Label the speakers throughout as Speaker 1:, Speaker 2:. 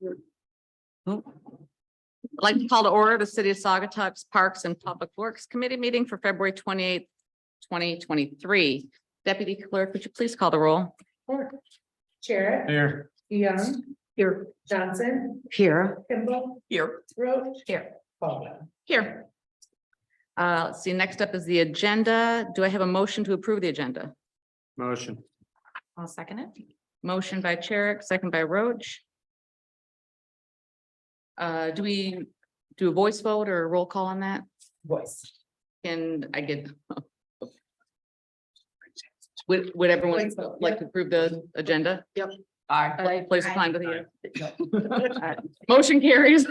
Speaker 1: I'd like to call to order the City of Saugatuck's Parks and Public Works Committee meeting for February 28th, 2023. Deputy Clerk, would you please call the roll?
Speaker 2: Chair.
Speaker 3: Here.
Speaker 2: Young.
Speaker 1: Here.
Speaker 2: Johnson.
Speaker 1: Here.
Speaker 2: Kimball.
Speaker 1: Here.
Speaker 2: Roach.
Speaker 1: Here.
Speaker 2: Baldwin.
Speaker 1: Here. Let's see, next up is the agenda. Do I have a motion to approve the agenda?
Speaker 3: Motion.
Speaker 1: I'll second it. Motion by Cherick, second by Roach. Do we do a voice vote or a roll call on that?
Speaker 2: Voice.
Speaker 1: Can I get? Would everyone
Speaker 2: Voice vote,
Speaker 1: like to approve the agenda?
Speaker 2: Yep.
Speaker 1: Aye. Place of time to the motion carries.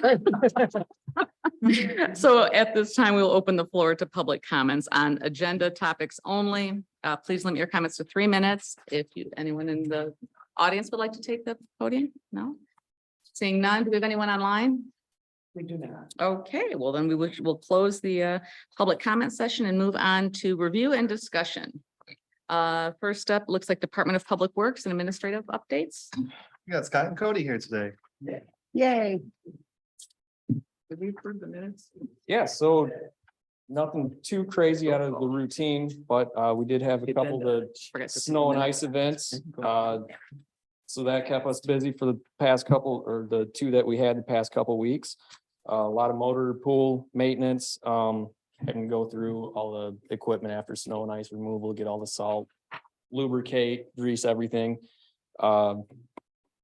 Speaker 1: So at this time, we'll open the floor to public comments on agenda topics only. Please limit your comments to 3 minutes. If anyone in the audience would like to take the podium, no? Seeing none, do we have anyone online?
Speaker 2: We do not.
Speaker 1: Okay, well then we'll close the public comment session and move on to review and discussion. First up, looks like Department of Public Works and Administrative updates.
Speaker 3: We got Scott and Cody here today.
Speaker 1: Yay. Did we approve the minutes?
Speaker 4: Yeah, so nothing too crazy out of the routine, but we did have a couple of
Speaker 1: Forgot to-
Speaker 4: snow and ice events. So that kept us busy for the past couple, or the two that we had the past couple weeks. A lot of motor pool maintenance, having to go through all the equipment after snow and ice removal, get all the salt, lubricate, grease, everything.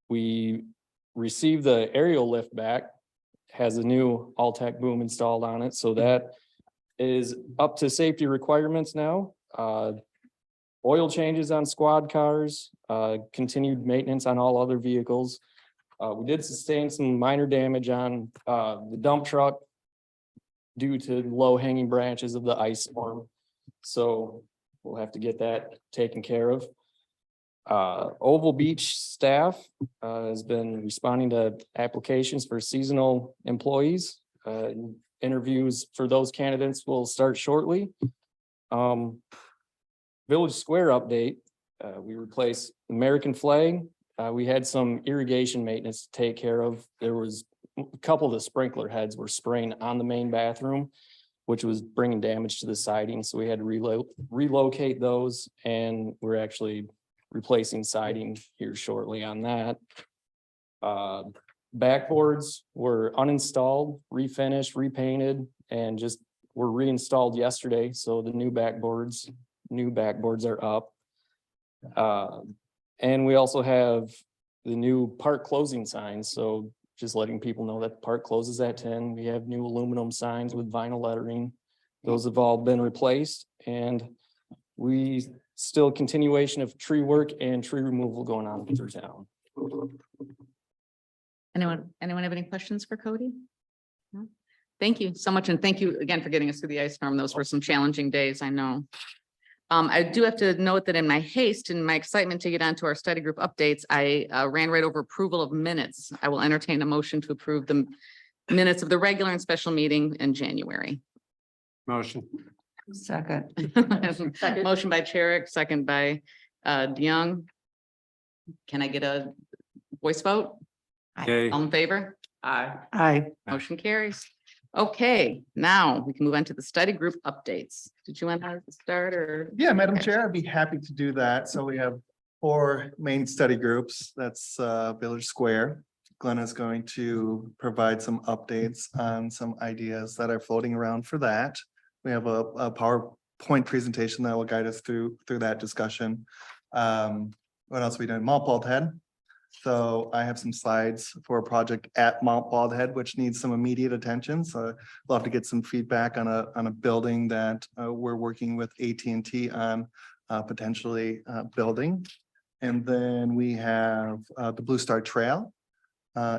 Speaker 4: We received the aerial lift back, has a new All-Tech boom installed on it, so that is up to safety requirements now. Oil changes on squad cars, continued maintenance on all other vehicles. We did sustain some minor damage on the dump truck due to low hanging branches of the ice storm. So we'll have to get that taken care of. Oval Beach staff has been responding to applications for seasonal employees. Interviews for those candidates will start shortly. Village Square update, we replaced American flag. We had some irrigation maintenance to take care of. There was a couple of the sprinkler heads were spraying on the main bathroom, which was bringing damage to the siding. So we had to relocate those, and we're actually replacing siding here shortly on that. Backboards were uninstalled, refinished, repainted, and just were reinstalled yesterday. So the new backboards are up. And we also have the new park closing signs. So just letting people know that the park closes at 10. We have new aluminum signs with vinyl lettering. Those have all been replaced, and we still continuation of tree work and tree removal going on through town.
Speaker 1: Anyone have any questions for Cody? No? Thank you so much. And thank you again for getting us through the ice storm. Those were some challenging days, I know. I do have to note that in my haste and my excitement to get onto our study group updates, I ran right over approval of minutes. I will entertain a motion to approve the minutes of the regular and special meeting in January.
Speaker 3: Motion.
Speaker 1: Second. Motion by Cherick, second by DeYoung. Can I get a voice vote?
Speaker 3: Okay.
Speaker 1: All in favor?
Speaker 2: Aye.
Speaker 1: Aye. Motion carries. Okay, now we can move on to the study group updates. Did you want to start or?
Speaker 5: Yeah, Madam
Speaker 1: Okay.
Speaker 5: Chair, I'd be happy to do that. So we have 4 main study groups. That's Village Square. Glenna is going to provide some updates on some ideas that are floating around for that. We have a PowerPoint presentation that will guide us through that discussion. What else are we doing? Mount Bald Head. So I have some slides for a project at Mount Bald Head, which needs some immediate attention. So we'll have to get some feedback on a building that we're working with AT&T on potentially building. And then we have the Blue Star Trail.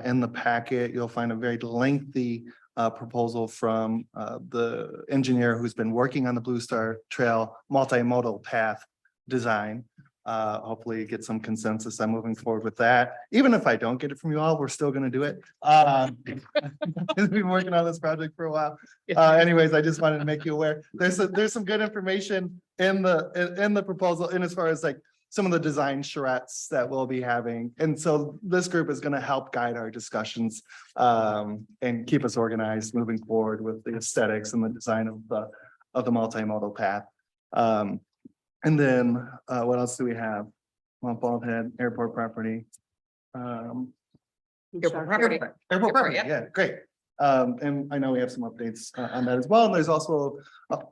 Speaker 5: In the packet, you'll find a very lengthy proposal from the engineer who's been working on the Blue Star Trail multimodal path design. Hopefully get some consensus on moving forward with that. Even if I don't get it from you all, we're still going to do it. We've been working on this project for a while. Anyways, I just wanted to make you aware. There's some good information in the proposal, in as far as like some of the design charrettes that we'll be having. And so this group is going to help guide our discussions and keep us organized moving forward with the aesthetics and the design of the multimodal path. And then what else do we have? Mount Baldhead Airport property.
Speaker 1: Airport property.
Speaker 5: Airport property,
Speaker 1: yep.
Speaker 5: yeah, great. And I know we have some updates on that as well. And there's also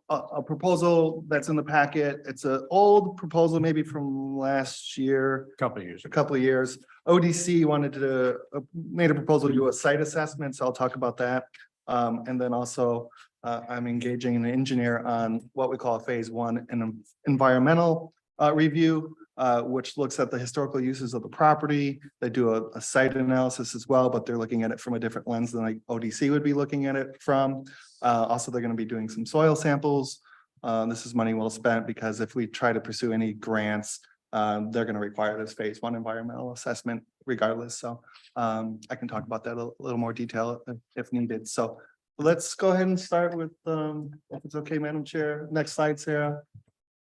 Speaker 5: a proposal that's in the packet. It's an old proposal, maybe from last year,
Speaker 3: Couple of years.
Speaker 5: a couple of years. ODC wanted to, made a proposal to do a site assessment, so I'll talk about that. And then also, I'm engaging an engineer on what we call a phase one, an environmental review, which looks at the historical uses of the property. They do a site analysis as well, but they're looking at it from a different lens than like ODC would be looking at it from. Also, they're going to be doing some soil samples. This is money well spent because if we try to pursue any grants, they're going to require this phase one environmental assessment regardless. So I can talk about that a little more detail if needed. So let's go ahead and start with, if it's okay, Madam Chair. Next slide, Sarah.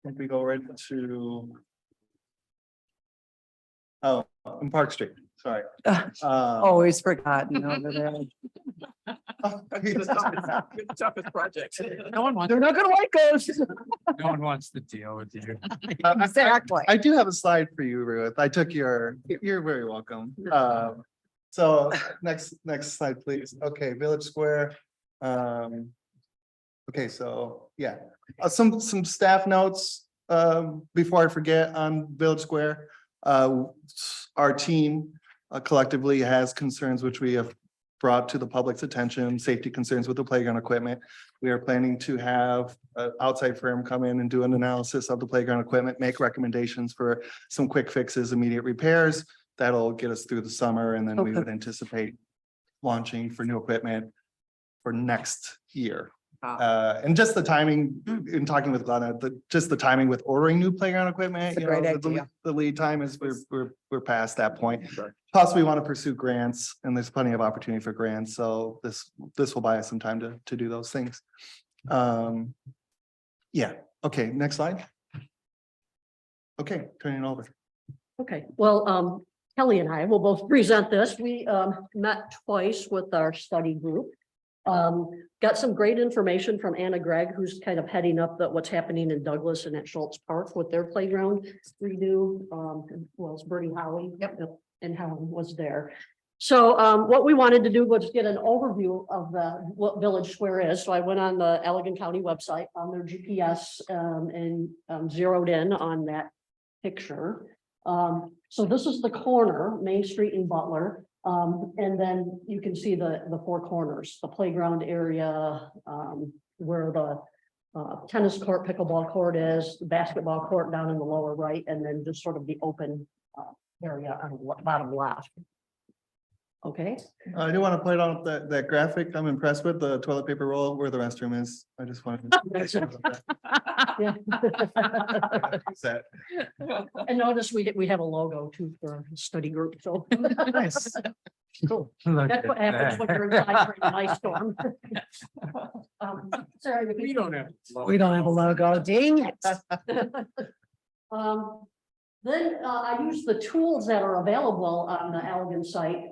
Speaker 5: I think we go right to. Oh, on Park Street, sorry.
Speaker 2: Always forgotten over there.
Speaker 3: Toughest project.
Speaker 2: No one wants. They're not gonna like us.
Speaker 3: No one wants to deal with you.
Speaker 2: Exactly.
Speaker 5: I do have a slide for you, Ruth. I took you're very welcome. So next slide, please. Okay, Village Square. Okay, so yeah, some staff notes before I forget on Village Square. Our team collectively has concerns which we have brought to the public's attention, safety concerns with the playground equipment. We are planning to have an outside firm come in and do an analysis of the playground equipment, make recommendations for some quick fixes, immediate repairs. That'll get us through the summer, and then we would anticipate launching for new equipment for next year. And just the timing, in talking with Glenna, just the timing with ordering new playground equipment.
Speaker 2: It's a great idea.
Speaker 5: The lead time is we're past that point. Plus, we want to pursue grants, and there's plenty of opportunity for grants, so this will buy us some time to do those things. Yeah, okay, next slide. Okay, turning it over.
Speaker 6: Okay, well, Kelly and I will both present this. We met twice with our study group. Got some great information from Anna Gregg, who's kind of heading up what's happening in Douglas and at Schultz Park with their playground redo. Well, it's Bertie Howie. Yep. And Helen was there. So what we wanted to do was get an overview of what Village Square is. So I went on the Allegan County website on their GPS and zeroed in on that picture. So this is the corner, Main Street in Butler. And then you can see the four corners, the playground area, where the tennis court, pickleball court is, the basketball court down in the lower right, and then just sort of the open area on the bottom left. Okay.
Speaker 5: I do want to point out that graphic. I'm impressed with the toilet paper roll where the restroom is. I just wanted to.
Speaker 6: Yeah.
Speaker 5: Set.
Speaker 6: And notice we have a logo too for our study group, so.
Speaker 5: Nice. Cool.
Speaker 6: That's what happens when you're inside for an ice storm. Sorry.
Speaker 3: We don't have.
Speaker 2: We don't have a logo, dang it.
Speaker 6: Then I use the tools that are available on the Allegan site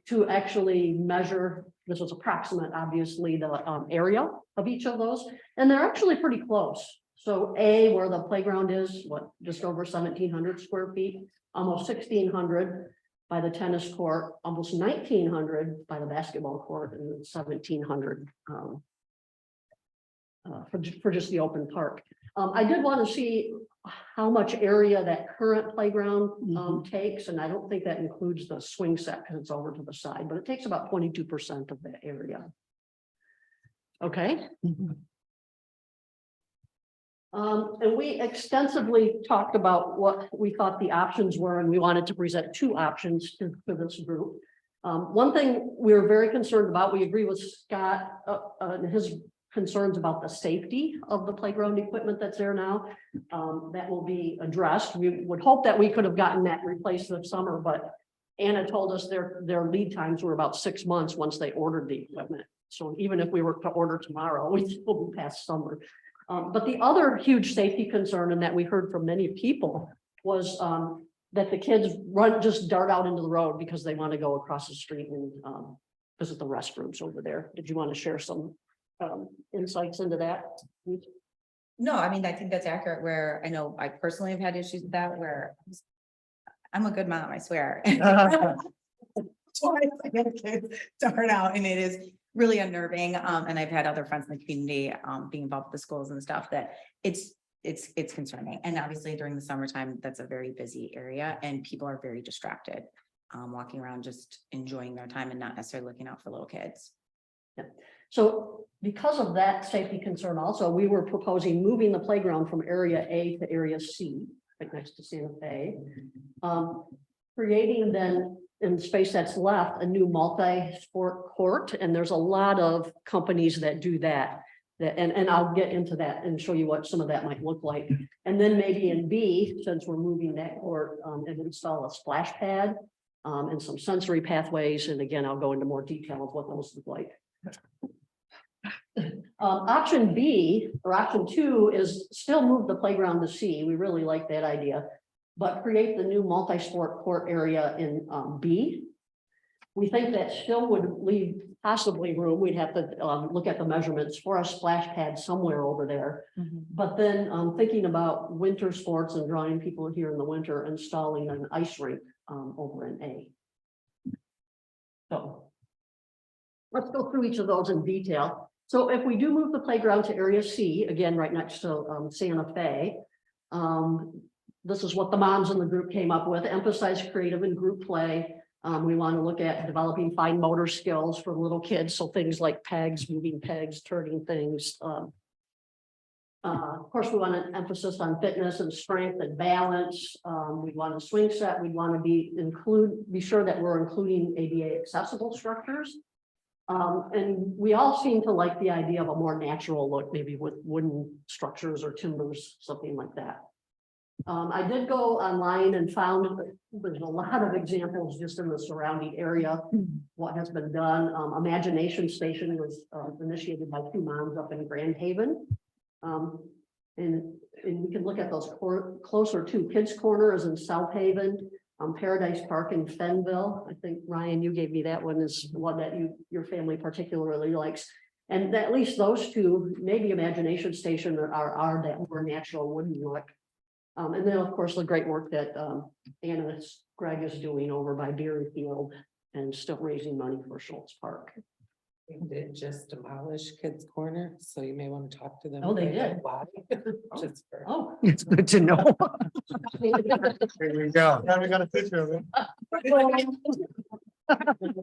Speaker 6: to actually measure, this was approximate, obviously, the area of each of those, and they're actually pretty close. So A, where the playground is, just over 1,700 square feet, almost 1,600 by the tennis court, almost 1,900 by the basketball court, and 1,700 for just the open park. I did want to see how much area that current playground takes, and I don't think that includes the swing set because it's over to the side, but it takes about 22% of that area. Okay. And we extensively talked about what we thought the options were, and we wanted to present two options for this group. One thing we were very concerned about, we agree with Scott and his concerns about the safety of the playground equipment that's there now. That will be addressed. We would hope that we could have gotten that replaced this summer, but Anna told us their lead times were about 6 months once they ordered the equipment. So even if we were to order tomorrow, we will be past summer. But the other huge safety concern, and that we heard from many people, was that the kids just dart out into the road because they want to go across the street and visit the restrooms over there. Did you want to share some insights into that?
Speaker 7: No, I mean, I think that's accurate where I know I personally have had issues with that where I'm a good mom, I swear. Twice I get kids start out and it is really unnerving. And I've had other friends in the community being involved with the schools and stuff that it's concerning. And obviously during the summertime, that's a very busy area and people are very distracted. Walking around just enjoying their time and not necessarily looking out for little kids.
Speaker 6: So because of that safety concern also, we were proposing moving the playground from area A to area C, right next to Santa Fe. Creating then in the space that's left, a new multi-sport court, and there's a lot of companies that do that. And I'll get into that and show you what some of that might look like. And then maybe in B, since we're moving that court, and install a splash pad and some sensory pathways. And again, I'll go into more detail of what those look like. Option B or option 2 is still move the playground to C. We really like that idea, but create the new multi-sport court area in B. We think that still would leave possibly room. We'd have to look at the measurements for a splash pad somewhere over there. But then thinking about winter sports and drawing people here in the winter, installing an ice rink over in A. So let's go through each of those in detail. So if we do move the playground to area C, again, right next to Santa Fe, this is what the moms in the group came up with: emphasize creative and group play. We want to look at developing fine motor skills for little kids. So things like pegs, moving pegs, turning things. Of course, we want an emphasis on fitness and strength and balance. We want a swing set. We want to be sure that we're including ADA accessible structures. And we all seem to like the idea of a more natural look, maybe with wooden structures or timbers, something like that. I did go online and found there's a lot of examples just in the surrounding area, what has been done. Imagination Station was initiated by 2 moms up in Grand Haven. And we can look at those closer to. Kids Corner is in South Haven. Paradise Park in Fenville. I think, Ryan, you gave me that one is one that your family particularly likes. And at least those 2, maybe Imagination Station are that more natural wooden look. And then, of course, the great work that Anna Gregg is doing over by Beery Field and still raising money for Schultz Park.
Speaker 8: They did just demolish Kids Corner, so you may want to talk to them.
Speaker 6: Oh, they
Speaker 8: about
Speaker 6: did?
Speaker 8: why. Just for-
Speaker 6: Oh.
Speaker 2: It's good to know.
Speaker 5: Here we go. Now we got a picture of it.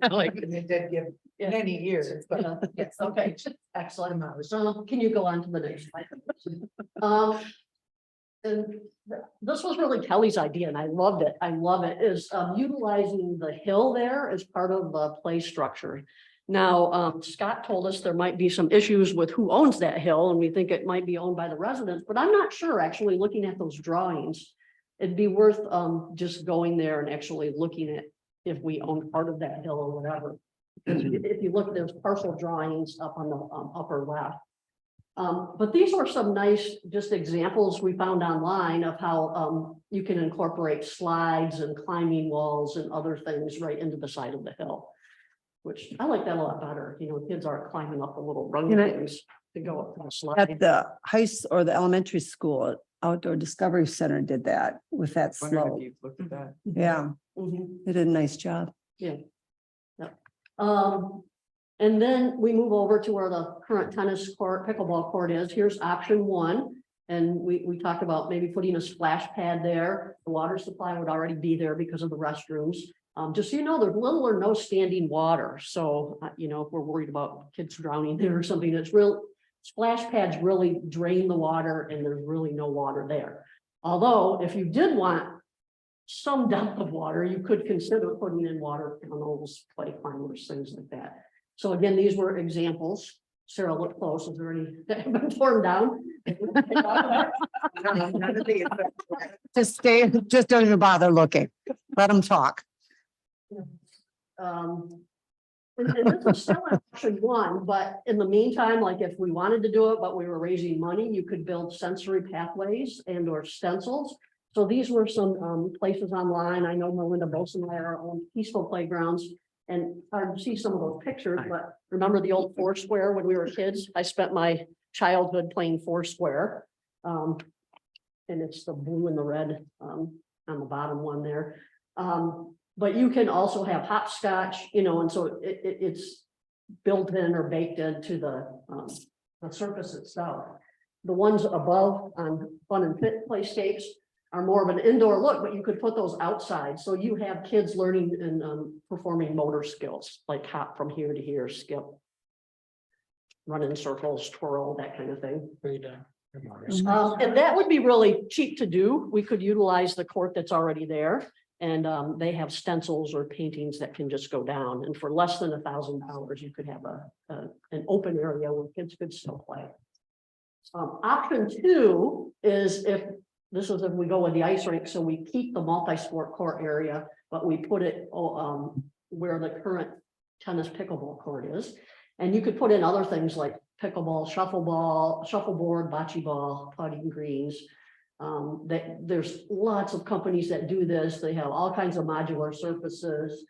Speaker 8: And they did give many years, but
Speaker 6: Yes, okay, excellent. So can you go on to the next slide? And this was really Kelly's idea and I loved it. I love it, is utilizing the hill there as part of the play structure. Now, Scott told us there might be some issues with who owns that hill, and we think it might be owned by the residents, but I'm not sure. Actually, looking at those drawings, it'd be worth just going there and actually looking at if we own part of that hill or whatever. If you look, there's parcel drawings up on the upper left. But these were some nice just examples we found online of how you can incorporate slides and climbing walls and other things right into the side of the hill, which I like that a lot better. You know, kids aren't climbing up the little rung
Speaker 2: You know,
Speaker 6: things to go up the slide.
Speaker 2: At the or the elementary school, Outdoor Discovery Center did that with that
Speaker 3: Wondered
Speaker 2: slope.
Speaker 3: if you've looked at that.
Speaker 2: Yeah,
Speaker 6: Mhm.
Speaker 2: they did a nice job.
Speaker 6: And then we move over to where the current tennis court, pickleball court is. Here's option 1. And we talked about maybe putting a splash pad there. The water supply would already be there because of the restrooms. Just so you know, there's little or no standing water. So, you know, if we're worried about kids drowning there or something, it's real. Splash pads really drain the water and there's really no water there. Although if you did want some depth of water, you could consider putting in water tunnels, play climbers, things like that. So again, these were examples. Sarah, look close. Is there any that have been torn down?
Speaker 2: Just don't even bother looking. Let them talk.
Speaker 6: And this is still option 1, but in the meantime, like if we wanted to do it, but we were raising money, you could build sensory pathways and or stencils. So these were some places online. I know Melinda Bosenmeyer owns Peaceful Playgrounds. And hard to see some of those pictures, but remember the old Foursquare when we were kids? I spent my childhood playing Foursquare. And it's the blue and the red on the bottom one there. But you can also have hopscotch, you know, and so it's built in or baked into the surface itself. The ones above on Fun and Fit Playscapes are more of an indoor look, but you could put those outside. So you have kids learning and performing motor skills, like hop from here to here, skip, run in circles, twirl, that kind of thing. And that would be really cheap to do. We could utilize the court that's already there. And they have stencils or paintings that can just go down. And for less than $1,000, you could have an open area where kids could still play. Option two is if we go with the ice rink, so we keep the multi-sport court area, but we put it where the current tennis pickleball court is. And you could put in other things like pickleball, shuffleboard, bocce ball, putting greens. There's lots of companies that do this. They have all kinds of modular surfaces.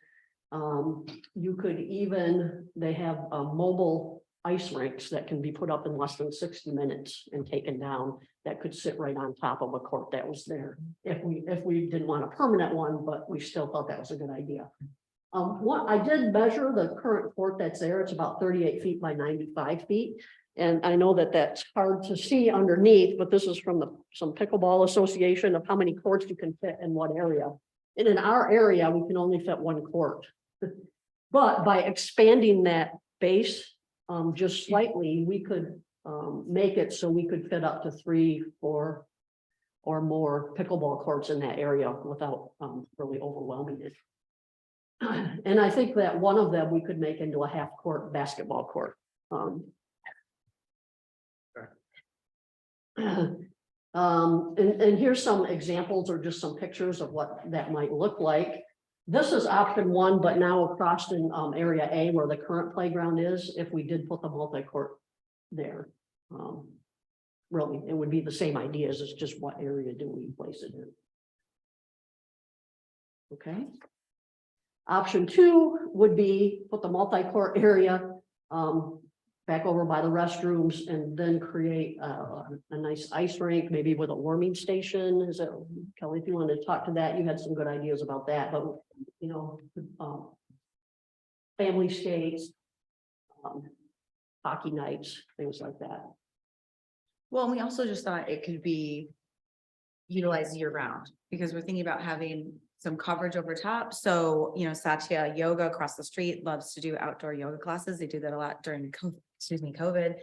Speaker 6: You could even, they have mobile ice rinks that can be put up in less than 60 minutes and taken down that could sit right on top of a court that was there. If we didn't want a permanent one, but we still thought that was a good idea. I did measure the current court that's there. It's about 38 feet by 95 feet. And I know that that's hard to see underneath, but this is from some pickleball association of how many courts you can fit in what area. And in our area, we can only fit one court. But by expanding that base just slightly, we could make it so we could fit up to 3, 4 or more pickleball courts in that area without really overwhelming it. And I think that one of them we could make into a half-court basketball court. And here's some examples or just some pictures of what that might look like. This is option one, but now across in area A where the current playground is, if we did put the multi-court there. Really, it would be the same ideas, it's just what area do we place it in. Okay. Option two would be put the multi-court area back over by the restrooms and then create a nice ice rink, maybe with a warming station. Is that, Kelly, if you wanted to talk to that, you had some good ideas about that, but you know, family skates, hockey nights, things like that.
Speaker 7: Well, and we also just thought it could be utilized year round because we're thinking about having some coverage over top. So, you know, Satya Yoga across the street loves to do outdoor yoga classes. They do that a lot during COVID.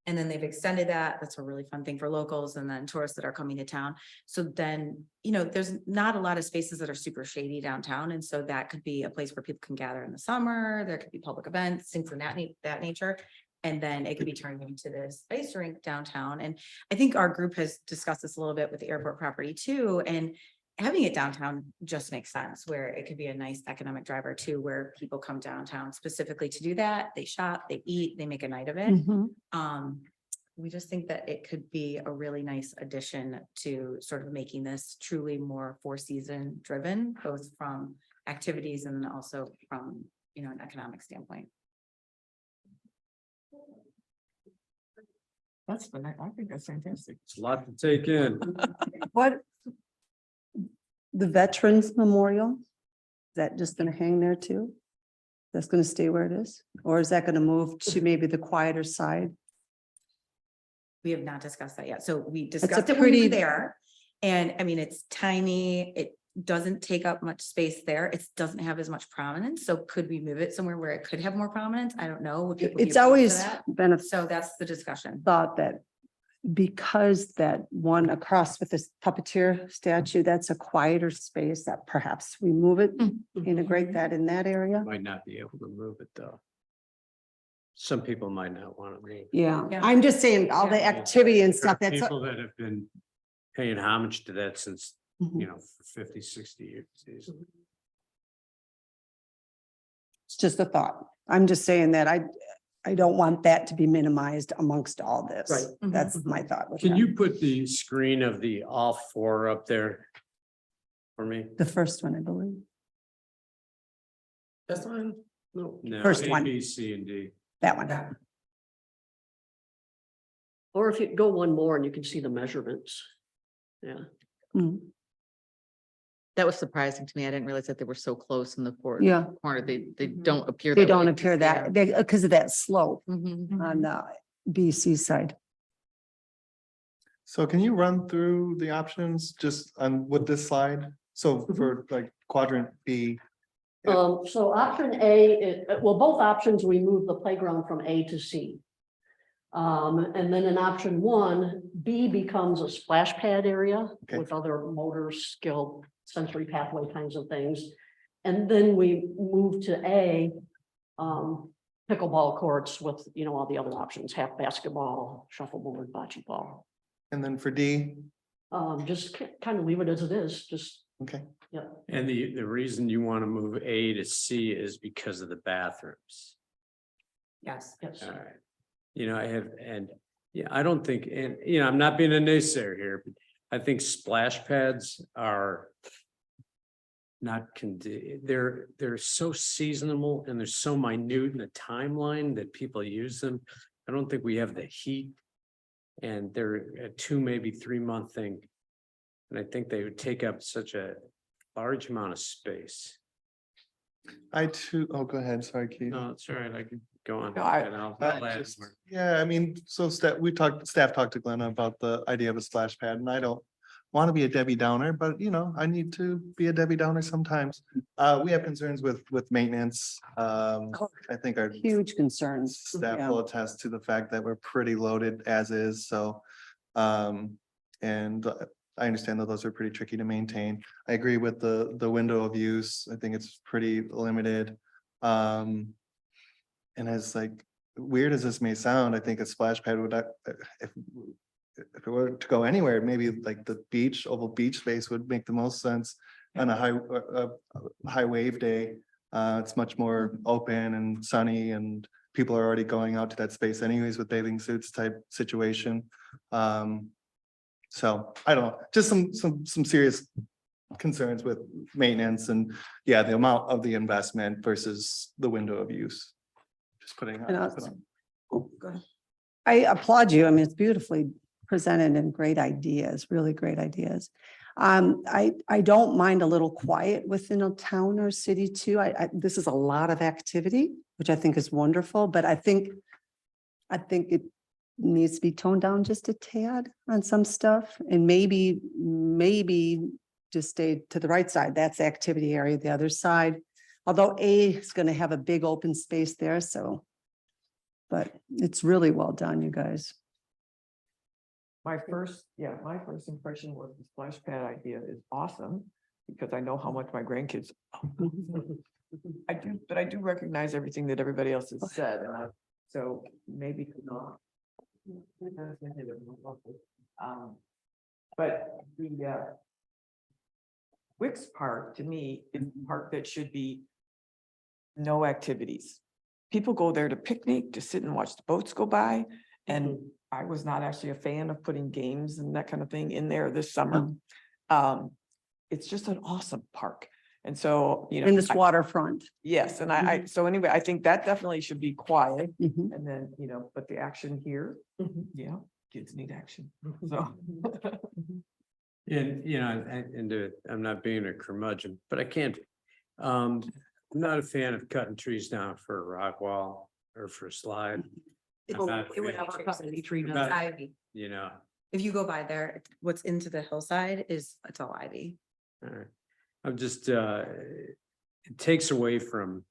Speaker 7: And then they've extended that. That's a really fun thing for locals and then tourists that are coming to town. So then, you know, there's not a lot of spaces that are super shady downtown. And so that could be a place where people can gather in the summer. There could be public events, things of that nature. And then it could be turned into this ice rink downtown. And I think our group has discussed this a little bit with the airport property too. And having it downtown just makes sense where it could be a nice economic driver too, where people come downtown specifically to do that. They shop, they eat, they make a night of it. We just think that it could be a really nice addition to sort of making this truly more 4-season driven, both from activities and also from, you know, an economic standpoint.
Speaker 3: I think that's fantastic.
Speaker 9: It's a lot to take in.
Speaker 2: What? The Veterans Memorial, is that just gonna hang there too? That's gonna stay where it is? Or is that gonna move to maybe the quieter side?
Speaker 7: We have not discussed that yet. So we discussed it when we
Speaker 2: pretty-
Speaker 7: were there. And I mean, it's tiny. It doesn't take up much space there. It doesn't have as much prominence. So could we move it somewhere where it could have more prominence? I don't know. Would people be
Speaker 2: It's
Speaker 7: opposed to
Speaker 2: always
Speaker 7: that?
Speaker 2: been a
Speaker 7: So that's the discussion.
Speaker 2: thought that because that one across with this puppeteer statue, that's a quieter space, that perhaps we move it, integrate that in that area.
Speaker 9: Might not be able to move it though. Some people might not want to move.
Speaker 2: Yeah,
Speaker 7: Yeah.
Speaker 2: I'm just saying all the activity and
Speaker 9: There are
Speaker 2: stuff, that's.
Speaker 9: people that have been paying homage to that since,
Speaker 2: Mhm.
Speaker 9: you know, for 50, 60 years.
Speaker 2: It's just a thought. I'm just saying that I don't want that to be minimized amongst all this.
Speaker 6: Right.
Speaker 2: That's my thought. with
Speaker 9: Can
Speaker 2: that.
Speaker 9: you put the screen of the all 4 up there? For me,
Speaker 2: The first one, I believe.
Speaker 8: That's fine.
Speaker 9: no.
Speaker 2: First
Speaker 9: A,
Speaker 2: one.
Speaker 9: B, C, and D.
Speaker 2: That one.
Speaker 6: Or if you go one more and you can see the measurements. Yeah.
Speaker 2: Mm,
Speaker 1: That was surprising to me. I didn't realize that they were so close in the fourth
Speaker 2: Yeah,
Speaker 1: corner. They
Speaker 7: Mhm.
Speaker 1: don't appear.
Speaker 2: they
Speaker 1: that way.
Speaker 2: don't appear that, they, because of that slope
Speaker 1: Mhm.
Speaker 2: on the BC side.
Speaker 5: So can you run through the options just on with this slide? So for like quadrant B,
Speaker 6: So option A, well, both options, we move the playground from A to C. And then in option one, B becomes a splash pad area
Speaker 5: Okay.
Speaker 6: with other motor skill, sensory pathway kinds of things. And then we move to A, pickleball courts with, all the other options, half basketball, shuffleboard, bocce ball.
Speaker 5: and then for D,
Speaker 6: Just kind of leave it as it is, just,
Speaker 5: okay.
Speaker 6: yeah.
Speaker 9: And the reason you want to move A to C is because of the bathrooms.
Speaker 7: Yes.
Speaker 6: Yes.
Speaker 9: All right. I have, and yeah, I don't think, and I'm not being a naysayer here, but I think splash pads are not they're so seasonable and they're so minute in the timeline that people use them. I don't think we have the heat. And they're a 2, maybe 3 month thing. And I think they would take up such a large amount of space.
Speaker 5: I too, oh, go ahead. Sorry, Keith.
Speaker 9: No, it's all right. I can go on.
Speaker 3: No, I-
Speaker 9: and I'll
Speaker 5: I
Speaker 9: add
Speaker 5: just-
Speaker 9: more.
Speaker 5: Yeah, I mean, so staff talked to Glenna about the idea of a splash pad and I don't want to be a Debbie Downer, but I need to be a Debbie Downer sometimes. We have concerns with maintenance. I think our
Speaker 2: Huge concerns.
Speaker 5: staff
Speaker 2: Yeah.
Speaker 5: will attest to the fact that we're pretty loaded as is, so. And I understand that those are pretty tricky to maintain. I agree with the window of use. I think it's pretty limited. And as like weird as this may sound, I think a splash pad would, if it were to go anywhere, maybe like the beach, oval beach space would make the most sense on a high wave day. It's much more open and sunny and people are already going out to that space anyways with bathing suits type situation. So I don't know, just some serious concerns with maintenance and yeah, the amount of the investment versus the window of use. Just putting.
Speaker 2: And I applaud you. I mean, it's beautifully presented and great ideas, really great ideas. I don't mind a little quiet within a town or city too. This is a lot of activity, which I think is wonderful, but I think it needs to be toned down just a tad on some stuff and maybe just stay to the right side. That's the activity area, the other side. Although A is going to have a big open space there, but it's really well done, you guys.
Speaker 3: My first impression was the splash pad idea is awesome, because I know how much my grandkids. I do recognize everything that everybody else has said, and so maybe not. But the Wicks Park, to me, is the park that should be no activities. People go there to picnic, to sit and watch the boats go by, and I was not actually a fan of putting games and that kind of thing in there this summer. It's just an awesome park. And so,
Speaker 2: In this waterfront.
Speaker 3: yes, and so anyway, I think that definitely should be quiet.
Speaker 2: Mhm.
Speaker 3: And then, but the action here, yeah, kids need action. So.
Speaker 9: And, I'm not being a curmudgeon, but I can't. I'm not a fan of cutting trees down for a rock wall or for a slide. I'm not a
Speaker 7: It would
Speaker 9: fan.
Speaker 7: never cut any tree,
Speaker 9: I'm
Speaker 7: no,
Speaker 9: not-
Speaker 7: ivy. If you go by there, what's into the hillside it's all ivy.
Speaker 9: All right. I'm just, it takes away from.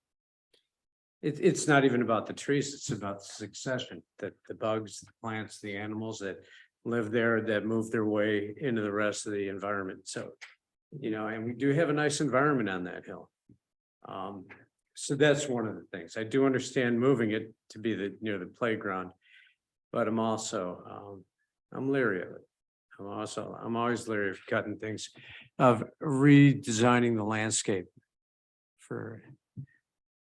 Speaker 9: It's not even about the trees, it's about succession, that the bugs, the plants, the animals that live there, that move their way into the rest of the environment. So, and we do have a nice environment on that hill. So that's one of the things. I do understand moving it to be near the playground. But I'm also, I'm leery of it. I'm always leery of cutting things, of redesigning the landscape for.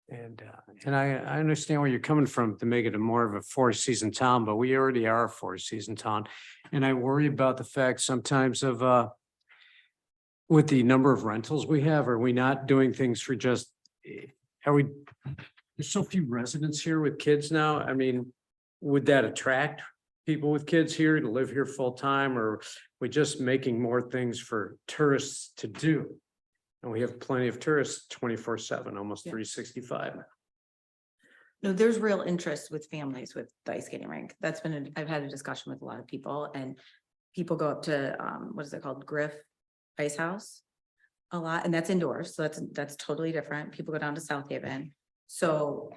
Speaker 9: And I understand where you're coming from to make it a more of a 4-season town, but we already are a 4-season town. And I worry about the fact sometimes of with the number of rentals we have, are we not doing things for just, are we? There's so few residents here with kids now. I mean, would that attract people with kids here to live here full time, or we just making more things for tourists to do? And we have plenty of tourists 24/7, almost
Speaker 7: Yeah.
Speaker 9: 365.
Speaker 7: No, there's real interest with families with the ice skating rink. That's been, I've had a discussion with a lot of people, and people go up to, what is it called? Griff Ice House a lot, and that's indoors, so that's totally different. People go down to South Haven. So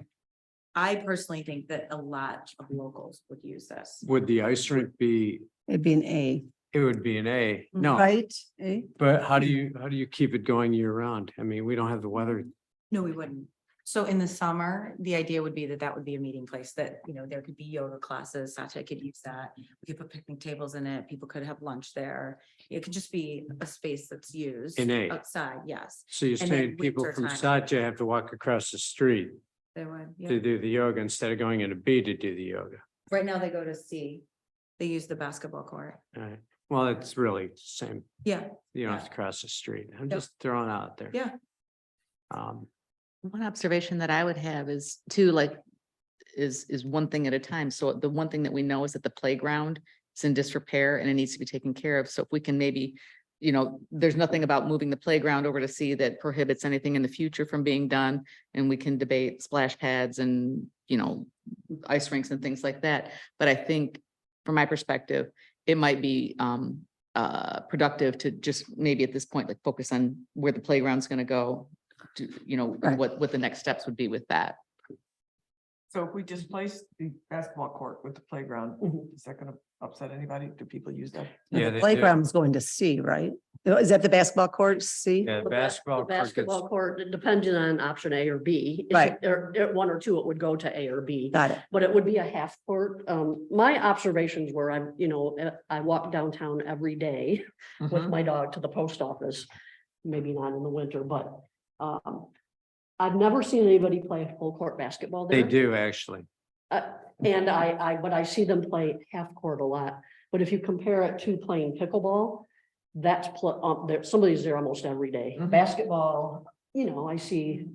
Speaker 7: I personally think that a lot of locals would use this.
Speaker 9: Would the ice rink be,
Speaker 2: It'd be an A,
Speaker 9: it would be an A, no,
Speaker 2: right? A?
Speaker 9: but how do you keep it going year round? I mean, we don't have the weather.
Speaker 7: No, we wouldn't. So in the summer, the idea would be that that would be a meeting place that, you know, there could be yoga classes, Satya could use that. We could put picnic tables in it. People could have lunch there. It could just be a space that's used.
Speaker 9: In A.
Speaker 7: Outside, yes,
Speaker 9: So you're
Speaker 7: And
Speaker 9: saying
Speaker 7: then
Speaker 9: people
Speaker 7: winter
Speaker 9: from
Speaker 7: time.
Speaker 9: Satya have to walk across the street
Speaker 7: they would,
Speaker 9: to
Speaker 7: yeah.
Speaker 9: do the yoga instead of going into B to do the yoga?
Speaker 7: Right now they go to C. They use the basketball court.
Speaker 9: All right, well, it's really the same.
Speaker 7: Yeah,
Speaker 9: You don't have
Speaker 7: Yeah.
Speaker 9: to cross the street. I'm
Speaker 7: Yep.
Speaker 9: just throwing out there.
Speaker 7: yeah.
Speaker 1: One observation that I would have is too, like, is one thing at a time. So the one thing that we know is that the playground is in disrepair and it needs to be taken care of. So if we can maybe, you know, there's nothing about moving the playground over to C that prohibits anything in the future from being done. And we can debate splash pads and, you know, ice rinks and things like that. But I think from my perspective, it might be productive to just maybe at this point, like focus on where the playground's gonna go. To, you know,
Speaker 2: Right.
Speaker 1: what the next steps would be with that.
Speaker 3: So if we just place the basketball court with the playground,
Speaker 6: Mhm.
Speaker 3: is that gonna upset anybody? Do people use that?
Speaker 9: Yeah,
Speaker 2: The
Speaker 9: they do.
Speaker 2: playground's going to C, right? Is that the basketball court, C?
Speaker 9: Yeah,
Speaker 6: The
Speaker 9: basketball. court gets-
Speaker 6: Basketball court, depending on option A or B. If
Speaker 2: Right.
Speaker 6: one or two, it would go to A or B.
Speaker 2: Got it.
Speaker 6: But it would be a half court. My observations were, I walk downtown every day with
Speaker 3: Mhm.
Speaker 6: my dog to the post office. Maybe not in the winter, but, I've never seen anybody play full court basketball
Speaker 9: They
Speaker 6: there.
Speaker 9: do, actually.
Speaker 6: And but I see them play half court a lot. But if you compare it to playing pickleball, there, some of these are almost every day.
Speaker 3: Mhm.
Speaker 6: Basketball, I see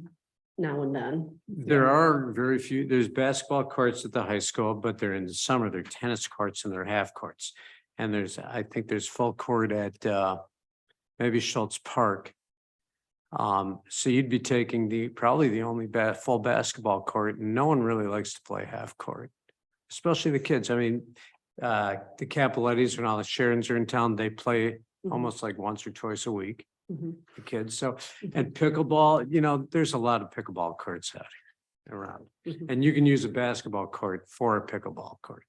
Speaker 6: now and then.
Speaker 9: There are very few, there's basketball courts at the high school, but they're in the summer, they're tennis courts and they're half courts. And I think there's full court at maybe Schultz Park. So you'd be taking probably the only full basketball court, and no one really likes to play half court. Especially the kids. I mean, the Capolettis and all the Sharons are in town, they play
Speaker 6: Mhm.
Speaker 9: almost like once or twice a week,
Speaker 6: Mhm.
Speaker 9: the kids. So, and pickleball, there's a lot of pickleball courts out here around.
Speaker 6: Mhm.
Speaker 9: And you can use a basketball court for a pickleball court.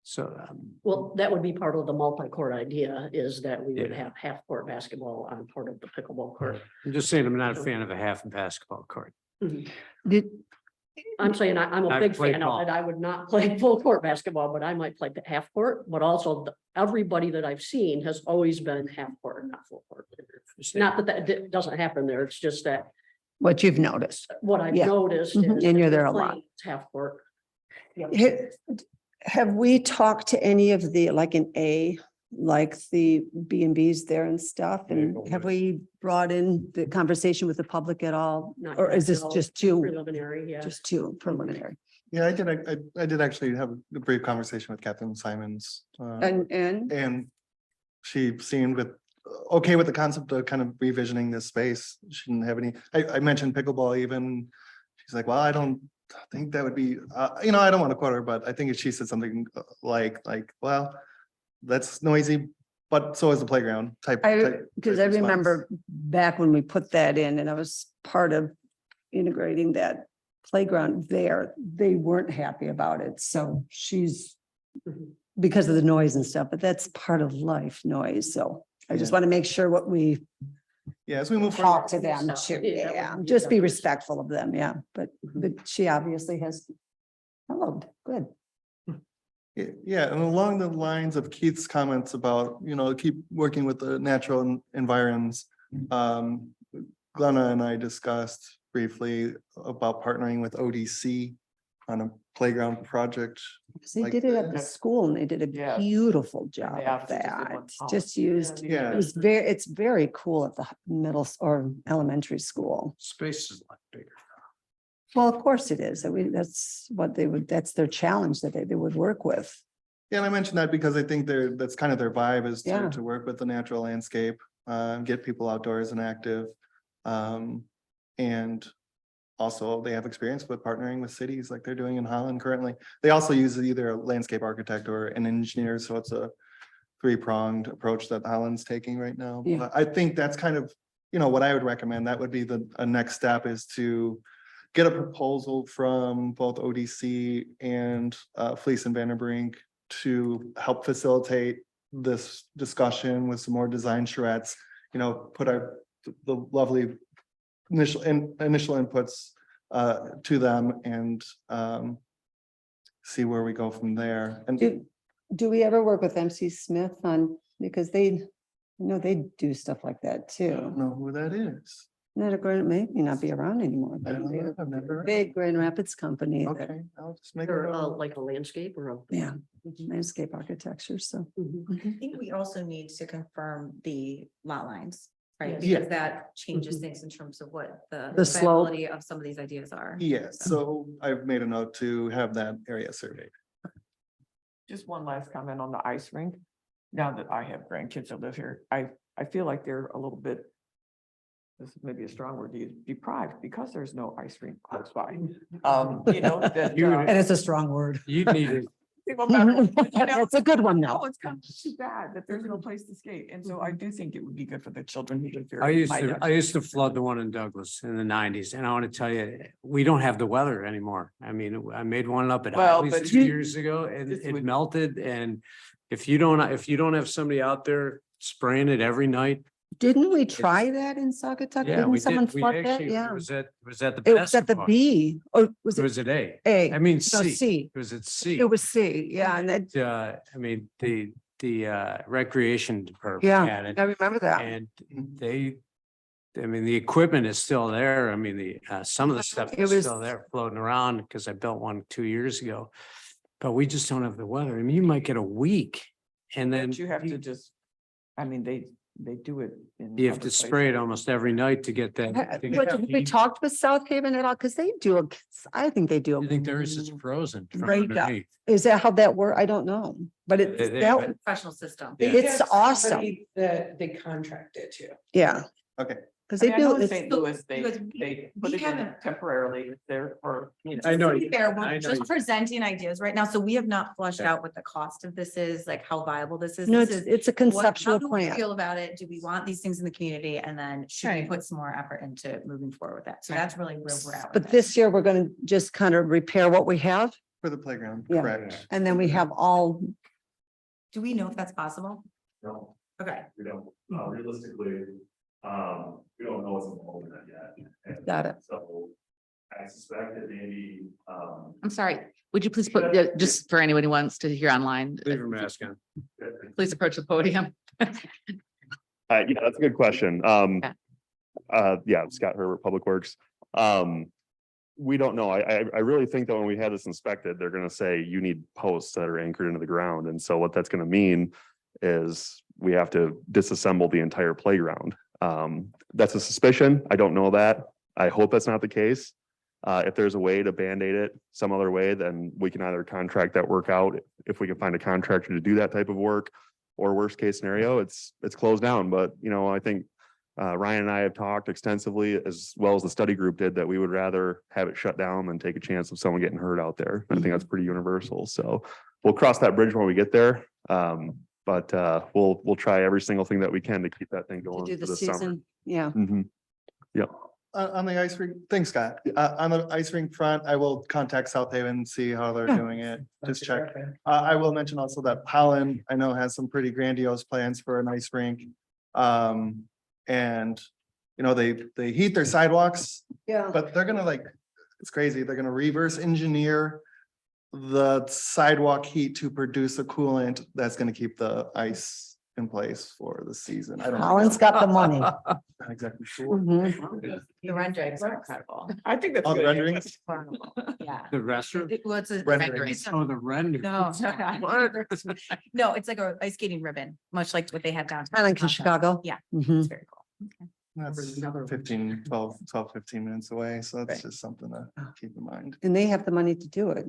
Speaker 9: So,
Speaker 6: Well, that would be part of the multi-court idea, is that we would
Speaker 9: Yeah.
Speaker 6: have half court basketball on part of the pickleball court.
Speaker 9: I'm just saying, I'm not a fan of a half basketball court.
Speaker 2: Did,
Speaker 6: I'm saying I'm a
Speaker 9: I've
Speaker 6: big
Speaker 9: played
Speaker 6: fan of
Speaker 9: ball.
Speaker 6: it. I would not play full court basketball, but I might play the half court, but also everybody that I've seen has always been half court, not full court. Not that doesn't happen there. It's just that
Speaker 2: what you've noticed?
Speaker 6: what I've
Speaker 2: Yeah.
Speaker 6: noticed.
Speaker 2: Mhm.
Speaker 6: is
Speaker 2: And you're
Speaker 6: that
Speaker 2: there a
Speaker 6: playing
Speaker 2: lot.
Speaker 6: Half court. Yep.
Speaker 2: Have we talked to any of the, like in A, like the B and Bs there and stuff? And have we brought in the conversation with the public at all?
Speaker 6: Not
Speaker 2: Or
Speaker 6: yet,
Speaker 2: is this
Speaker 6: no.
Speaker 2: just too,
Speaker 6: Preliminary, yeah.
Speaker 2: just too preliminary?
Speaker 5: Yeah, I did actually have a brief conversation with Captain Simons. And she seemed okay with the concept of kind of revisioning this space. She didn't have any, I mentioned pickleball even. She's like, well, I don't think that would be, I don't want to quote her, but I think if she said something like, well, that's noisy, but so is the playground type.
Speaker 2: Because I
Speaker 5: response.
Speaker 2: remember back when we put that in and I was part of integrating that playground there, they weren't happy about it. So she's, because of the noise and stuff, but that's part of life, noise. So I just
Speaker 5: Yeah.
Speaker 2: want to make sure what we
Speaker 5: Yeah, as we move
Speaker 2: talk
Speaker 5: forward.
Speaker 2: to them
Speaker 6: Yeah,
Speaker 2: too.
Speaker 6: that
Speaker 2: Yeah,
Speaker 6: would be
Speaker 2: just be
Speaker 6: better.
Speaker 2: respectful of them. Yeah, but she obviously has. Oh, good.
Speaker 5: Yeah, and along the lines of Keith's comments about, keep working with the natural environs. Glenna and I discussed briefly about partnering with ODC on a playground project.
Speaker 2: They
Speaker 5: like
Speaker 2: did it at the
Speaker 5: that.
Speaker 2: school and they did a
Speaker 3: Yeah.
Speaker 2: beautiful job
Speaker 3: they
Speaker 2: of
Speaker 3: obviously just did
Speaker 2: that.
Speaker 3: one house.
Speaker 2: Just used,
Speaker 5: Yeah.
Speaker 2: it was it's very cool at the or elementary school.
Speaker 9: Space is a lot bigger.
Speaker 2: Well, of course it is. That's what they would, that's their challenge that they would work with.
Speaker 5: Yeah, and I mentioned that because I think that's kind of their vibe is
Speaker 2: Yeah.
Speaker 5: to work with the natural landscape, get people outdoors and active. And also they have experience with partnering with cities like they're doing in Holland currently. They also use either a landscape architect or an engineer, so it's a three-pronged approach that Holland's taking right now.
Speaker 2: Yeah.
Speaker 5: But I think that's kind of, what I would recommend. That would be a next step is to get a proposal from both ODC and Fleece and Vanderbrink to help facilitate this discussion with some more design charrettes, put the lovely initial inputs to them and see where we go from there. And
Speaker 2: Do we ever work with MC Smith on, because they do stuff like that
Speaker 5: I
Speaker 2: too.
Speaker 5: don't know who that is.
Speaker 2: Not a grand, maybe not be around anymore.
Speaker 5: I
Speaker 2: but
Speaker 5: don't
Speaker 2: they're
Speaker 5: know. I've never.
Speaker 2: a Big Grand Rapids company. that-
Speaker 5: Okay, I'll just make.
Speaker 6: Or
Speaker 5: a note.
Speaker 6: like a landscape or a.
Speaker 2: Yeah, landscape architecture, so.
Speaker 6: Mhm.
Speaker 7: I think we also need to confirm the lot lines, right?
Speaker 2: Yes.
Speaker 7: Because that changes things in terms of what the
Speaker 2: The slope.
Speaker 7: viability of some of these ideas are.
Speaker 5: Yeah, so I've made a note to have that area surveyed.
Speaker 3: Just one last comment on the ice rink. Now that I have grandkids that live here, I feel like they're a little bit. This is maybe a strong word, deprived because there's no ice rink close by. That.
Speaker 9: You would-
Speaker 2: And it's a strong word.
Speaker 9: You need it.
Speaker 2: It's a good one
Speaker 3: No,
Speaker 2: though.
Speaker 3: it's kind of too bad that there's no place to skate. And so I do think it would be good for the children who live here.
Speaker 9: I used
Speaker 3: My
Speaker 9: to,
Speaker 3: nephew.
Speaker 9: I used to flood the one in Douglas in the nineties, and I want to tell you, we don't have the weather anymore. I mean, I made one up at
Speaker 3: Well,
Speaker 9: Holly's
Speaker 3: but
Speaker 9: 2
Speaker 3: you-
Speaker 9: years ago and
Speaker 3: this
Speaker 9: it
Speaker 3: would-
Speaker 9: melted, and if you don't have somebody out there spraying it every night.
Speaker 2: Didn't we try that in Saugatuck?
Speaker 9: Yeah,
Speaker 2: Didn't
Speaker 9: we
Speaker 2: someone
Speaker 9: did. We
Speaker 2: flood that?
Speaker 9: actually,
Speaker 2: Yeah.
Speaker 9: it was at the.
Speaker 2: It was at the
Speaker 9: basketball.
Speaker 2: B, or was
Speaker 9: It
Speaker 2: it
Speaker 9: was at A.
Speaker 2: A?
Speaker 9: I mean,
Speaker 2: No,
Speaker 9: C.
Speaker 2: C.
Speaker 9: It was at C.
Speaker 2: It was C, yeah, and that,
Speaker 9: I mean, the recreation department
Speaker 2: yeah,
Speaker 9: had it.
Speaker 2: I remember that.
Speaker 9: And I mean, the equipment is still there. I mean, some of the stuff
Speaker 2: It
Speaker 9: is
Speaker 2: was-
Speaker 9: still there floating around because I built one 2 years ago. But we just don't have the weather. I mean, you might get a week and then
Speaker 3: But you have to just, I mean, they do it. in
Speaker 9: you have
Speaker 3: other
Speaker 9: to spray it
Speaker 3: places.
Speaker 9: almost every night to get that. to get
Speaker 2: But
Speaker 9: that
Speaker 2: have we
Speaker 9: heat.
Speaker 2: talked with South Haven at all? Because they do, I think they do.
Speaker 9: I think there is, it's frozen from
Speaker 2: Great job.
Speaker 9: underneath.
Speaker 2: Is that how that work? I don't know, but it's,
Speaker 9: They-
Speaker 2: that,
Speaker 7: Professional system.
Speaker 8: They
Speaker 2: It's
Speaker 8: have
Speaker 2: awesome.
Speaker 8: somebody That they contracted to.
Speaker 2: yeah,
Speaker 5: Okay,
Speaker 2: because
Speaker 3: I
Speaker 2: they
Speaker 3: mean, I know
Speaker 2: do,
Speaker 3: in
Speaker 2: it's,
Speaker 3: St. Louis, they
Speaker 7: because
Speaker 3: put
Speaker 7: we
Speaker 3: it in
Speaker 7: haven't-
Speaker 3: temporarily there for.
Speaker 9: I know.
Speaker 7: To be fair,
Speaker 9: I
Speaker 7: we're
Speaker 9: know
Speaker 7: just
Speaker 9: you-
Speaker 7: presenting ideas right now, so we have not flushed
Speaker 9: Yeah.
Speaker 7: out what the cost of this is, like how viable this is.
Speaker 2: no,
Speaker 7: This
Speaker 2: it's,
Speaker 7: is
Speaker 2: it's a
Speaker 7: how
Speaker 2: conceptual
Speaker 7: do we
Speaker 2: plan.
Speaker 7: feel about it? Do we want these things in the community? And then should we
Speaker 1: Right.
Speaker 7: put some more effort into moving forward with that? So
Speaker 1: Right.
Speaker 7: that's really where we're at. with
Speaker 2: But
Speaker 7: it.
Speaker 2: this year, we're gonna just kind of repair what we have,
Speaker 5: for the playground,
Speaker 2: Yeah.
Speaker 5: correct.
Speaker 2: and then we have all,
Speaker 7: Do we know if that's possible?
Speaker 10: No,
Speaker 7: Okay.
Speaker 10: we don't, realistically, we don't know what's involved in that yet. And
Speaker 2: Got it.
Speaker 10: So I suspect that maybe,
Speaker 1: I'm sorry, would you please put, just for anyone who wants to hear online,
Speaker 9: Leave your mask on.
Speaker 1: please approach the podium.
Speaker 10: yeah, that's a good question. Yeah, Scott Herbert, Public Works. We don't know. I really think that when we had this inspected, they're gonna say you need posts that are anchored into the ground. And so what that's gonna mean is we have to disassemble the entire playground. That's a suspicion. I don't know that. I hope that's not the case. If there's a way to Band-Aid it some other way, then we can either contract that work out if we can find a contractor to do that type of work. Or worst case scenario, it's closed down. But I think Ryan and I have talked extensively, as well as the study group did, that we would rather have it shut down than take a chance of someone getting hurt out there. I think that's pretty universal. So we'll cross that bridge when we get there. But we'll try every single thing that we can to keep that thing
Speaker 2: to
Speaker 10: going
Speaker 2: do
Speaker 10: for
Speaker 2: the
Speaker 10: the summer.
Speaker 2: season, yeah.
Speaker 10: Mhm. Yep.
Speaker 5: On the ice rink, thanks, Scott. On the ice rink front, I will contact South Haven, see how they're
Speaker 2: Yeah.
Speaker 5: doing it, just check. I will mention also that Holland, I know, has some pretty grandiose plans for an ice rink. And, they heat their sidewalks,
Speaker 2: Yeah.
Speaker 5: but they're gonna it's crazy. They're gonna reverse engineer the sidewalk heat to produce a coolant that's gonna keep the ice in place for the season. I don't. know.
Speaker 2: Collins got the money.
Speaker 5: Not exactly sure.
Speaker 2: Mhm.
Speaker 7: The renderings are incredible.
Speaker 3: I think that's.
Speaker 5: All the
Speaker 3: good.
Speaker 5: renderings?
Speaker 7: Yeah.
Speaker 9: The restaurant?
Speaker 7: Well, it's a.
Speaker 5: Renderings.
Speaker 9: Oh, the render.
Speaker 7: No, no, it's like a ice skating ribbon, much like what they had downtown.
Speaker 2: Highland in Chicago.
Speaker 7: Yeah.
Speaker 2: Mhm.
Speaker 7: It's very cool.
Speaker 5: That's
Speaker 9: Another one.
Speaker 5: 15 minutes away. So that's just something to keep in mind.
Speaker 2: And they have the money to do it.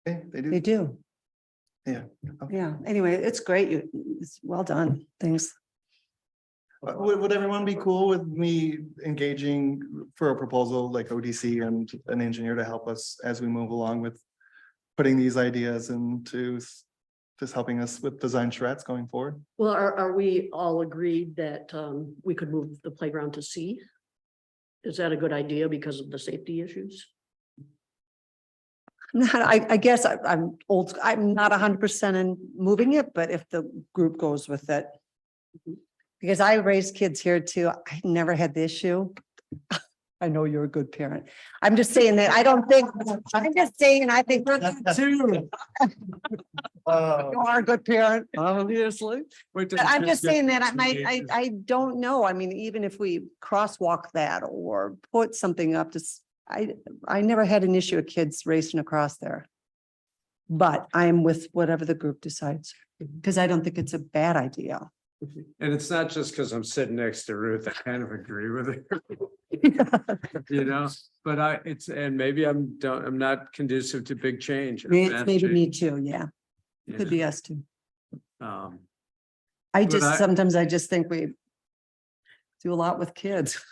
Speaker 5: Okay, they
Speaker 2: They
Speaker 5: do.
Speaker 2: do.
Speaker 5: Yeah. Okay.
Speaker 2: Yeah. Anyway, it's great. It's well done. Thanks.
Speaker 5: Would everyone be cool with me engaging for a proposal like ODC and an engineer to help us as we move along with putting these ideas into just helping us with design charrettes going forward?
Speaker 6: Well, are we all agreed that we could move the playground to C? Is that a good idea because of the safety issues?
Speaker 2: I guess I'm old, I'm not 100% in moving it, but if the group goes with it. Because I raised kids here too. I never had the issue. I know you're a good parent. I'm just saying that I don't think, I'm just saying, I think. You are a good parent, obviously. But I'm just saying that I don't know. I mean, even if we crosswalk that or put something up to, I never had an issue with kids racing across there. But I'm with whatever the group decides, because I don't think it's a bad idea.
Speaker 9: And it's not just because I'm sitting next to Ruth, I kind of agree with her. You know, but and maybe I'm not conducive to big change. or fast
Speaker 2: Maybe me
Speaker 9: change,
Speaker 2: too, yeah.
Speaker 9: you
Speaker 2: Could be us too.
Speaker 9: know.
Speaker 2: I
Speaker 9: But
Speaker 2: just, sometimes I just think we do a lot with kids.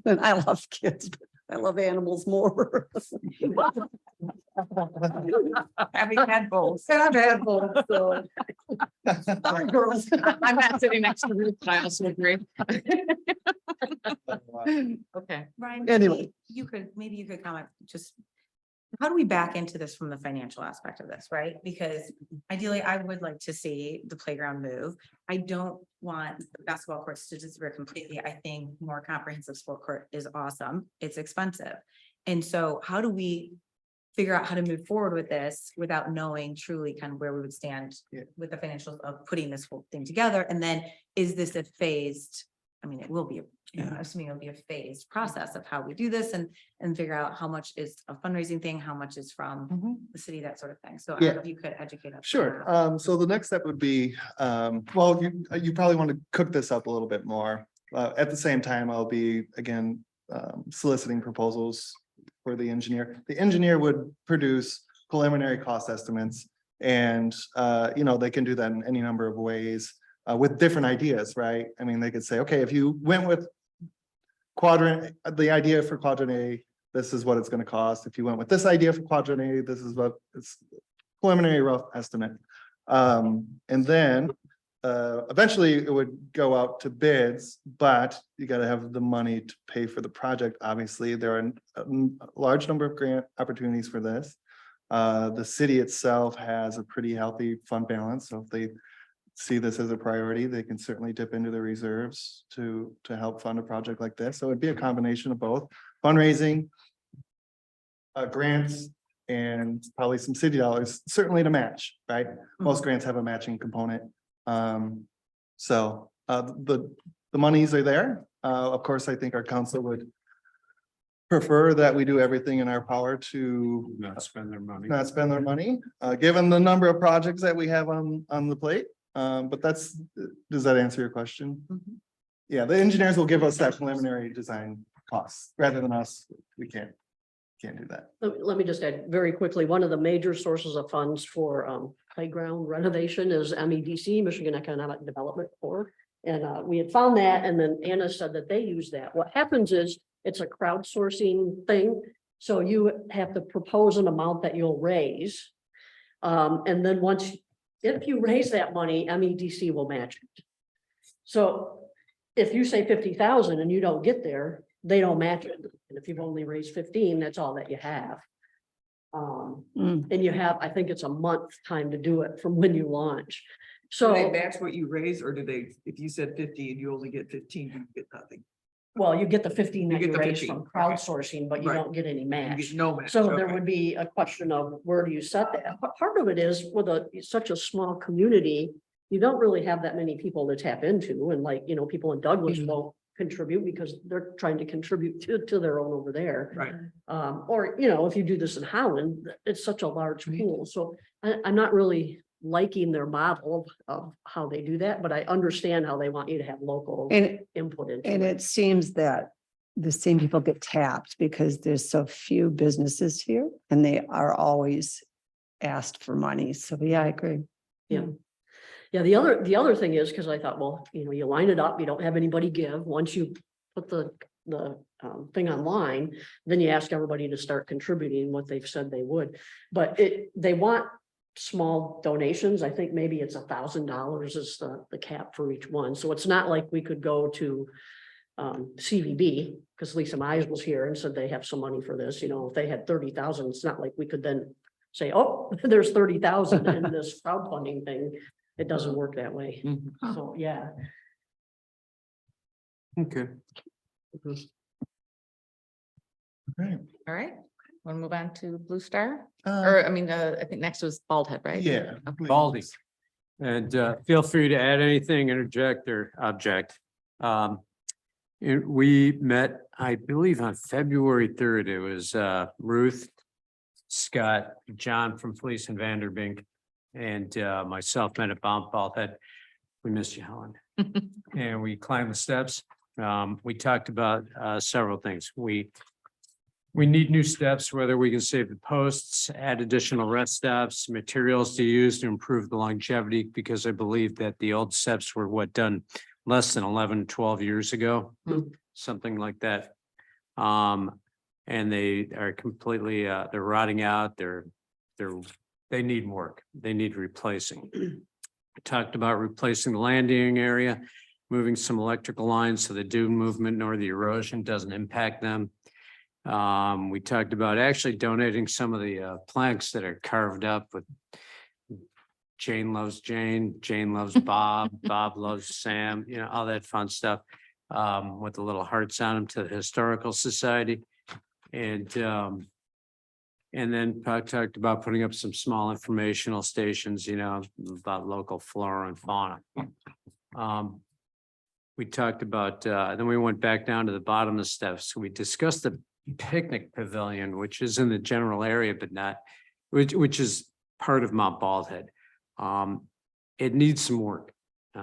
Speaker 2: And I love kids, but I love animals more.
Speaker 3: Having had both.
Speaker 2: I've had both, so.
Speaker 1: Sorry, girls. I'm not sitting next to Ruth, but I also agree. Okay.
Speaker 7: Ryan,
Speaker 2: Anyway.
Speaker 7: maybe you could comment, just how do we back into this from the financial aspect of this, right? Because ideally, I would like to see the playground move. I don't want the basketball courts to disappear completely. I think more comprehensive sport court is awesome. It's expensive. And so how do we figure out how to move forward with this without knowing truly kind of where we would stand with the financials of putting this whole thing together? And then is this a phased, I mean, it will be, I'm assuming it'll be a phased process of how we do this and figure out how much is a fundraising thing, how much is from the city, that sort of thing. So I don't know if you could educate us. on
Speaker 5: Sure.
Speaker 7: that.
Speaker 5: So the next step would be, well, you probably want to cook this up a little bit more. At the same time, I'll be, again, soliciting proposals for the engineer. The engineer would produce preliminary cost estimates and, they can do that in any number of ways with different ideas, right? I mean, they could say, okay, if you went with quadrant, the idea for quadrant A, this is what it's going to cost. If you went with this idea for quadrant A, this is what it's preliminary rough estimate. And then eventually it would go out to bids, but you got to have the money to pay for the project. Obviously, there are a large number of grant opportunities for this. The city itself has a pretty healthy fund balance, so if they see this as a priority, they can certainly dip into the reserves to help fund a project like this. So it'd be a combination of both fundraising, grants, and probably some city dollars, certainly to match, right? Most grants have a matching component. So the monies are there. Of course, I think our council would prefer that we do everything in our power to
Speaker 9: Not spend their money.
Speaker 5: not spend their money, given the number of projects that we have on the plate. But does that answer your question? Yeah, the engineers will give us that preliminary design costs rather than us. We can't do that.
Speaker 6: Let me just add very quickly, one of the major sources of funds for playground renovation is MEDC, Michigan Economic Development Corps. And we had found that, and then Anna said that they use that. What happens is it's a crowdsourcing thing. So you have to propose an amount that you'll raise. And then if you raise that money, MEDC will match it. So if you say 50,000 and you don't get there, they don't match it. And if you've only raised 15, that's all that you have. And you have, I think it's a month time to do it from when you launch.
Speaker 3: So they
Speaker 6: So,
Speaker 3: match what you raise, or do they, if you said 50 and you only get 15, you get nothing?
Speaker 6: well, you get the 15 that
Speaker 3: You
Speaker 6: you
Speaker 3: get the
Speaker 6: raise
Speaker 3: 15,
Speaker 6: from
Speaker 3: okay.
Speaker 6: crowdsourcing, but you
Speaker 3: Right.
Speaker 6: don't get any
Speaker 3: You
Speaker 6: match.
Speaker 3: get no match.
Speaker 6: So there
Speaker 3: okay.
Speaker 6: would be a question of where do you set that? But part of it is with such a small community, you don't really have that many people to tap into, and like, you know, people in Douglas won't contribute because they're trying to contribute to their own over there.
Speaker 9: Right.
Speaker 6: Or, you know, if you do this in Holland, it's such a large pool, so I'm not really liking their model of how they do that, but I understand how they want you to have local
Speaker 2: And,
Speaker 6: input into
Speaker 2: and
Speaker 6: it.
Speaker 2: it seems that the same people get tapped because there's so few businesses here and they are always asked for money. So yeah, I agree.
Speaker 6: Yeah. Yeah, the other thing is, because I thought, well, you know, you line it up, you don't have anybody give. Once you put the thing online, then you ask everybody to start contributing what they've said they would. But they want small donations. I think maybe it's $1,000 is the cap for each one. So it's not like we could go to CVB, because Lisa Mize was here and said they have some money for this. You know, if they had 30,000, it's not like we could then say, oh, there's 30,000 in this crowdfunding thing. It doesn't work that way. So, yeah.
Speaker 9: Okay.
Speaker 5: Right.
Speaker 1: All right, want to move on to Blue Star?
Speaker 5: Uh,
Speaker 1: Or, I mean, I think next was Bald Head, right?
Speaker 5: Yeah.
Speaker 1: Okay.
Speaker 9: Baldy. And feel free to add anything, interject or object. We met, I believe on February 3rd, it was Ruth, Scott, John from Fleece and Vanderbink, and myself met at Bald Head. We missed you, Helen. And we climbed the steps. We talked about several things. We need new steps, whether we can save the posts, add additional rest stops, materials to use to improve the longevity, because I believe that the old steps were done less than 11, 12 years ago, something like that. And they are completely, they're rotting out, they need work, they need replacing. We talked about replacing the landing area, moving some electrical lines so the dune movement nor the erosion doesn't impact them. We talked about actually donating some of the planks that are carved up with Jane loves Jane, Jane loves Bob, Bob loves Sam, you know, all that fun stuff. With the little hearts on them to the Historical Society. And then talked about putting up some small informational stations, you know, about local flora and fauna. We talked about, then we went back down to the bottom of the steps. We discussed the picnic pavilion, which is in the general area, but not, which is part of Mount Bald Head. It needs some work.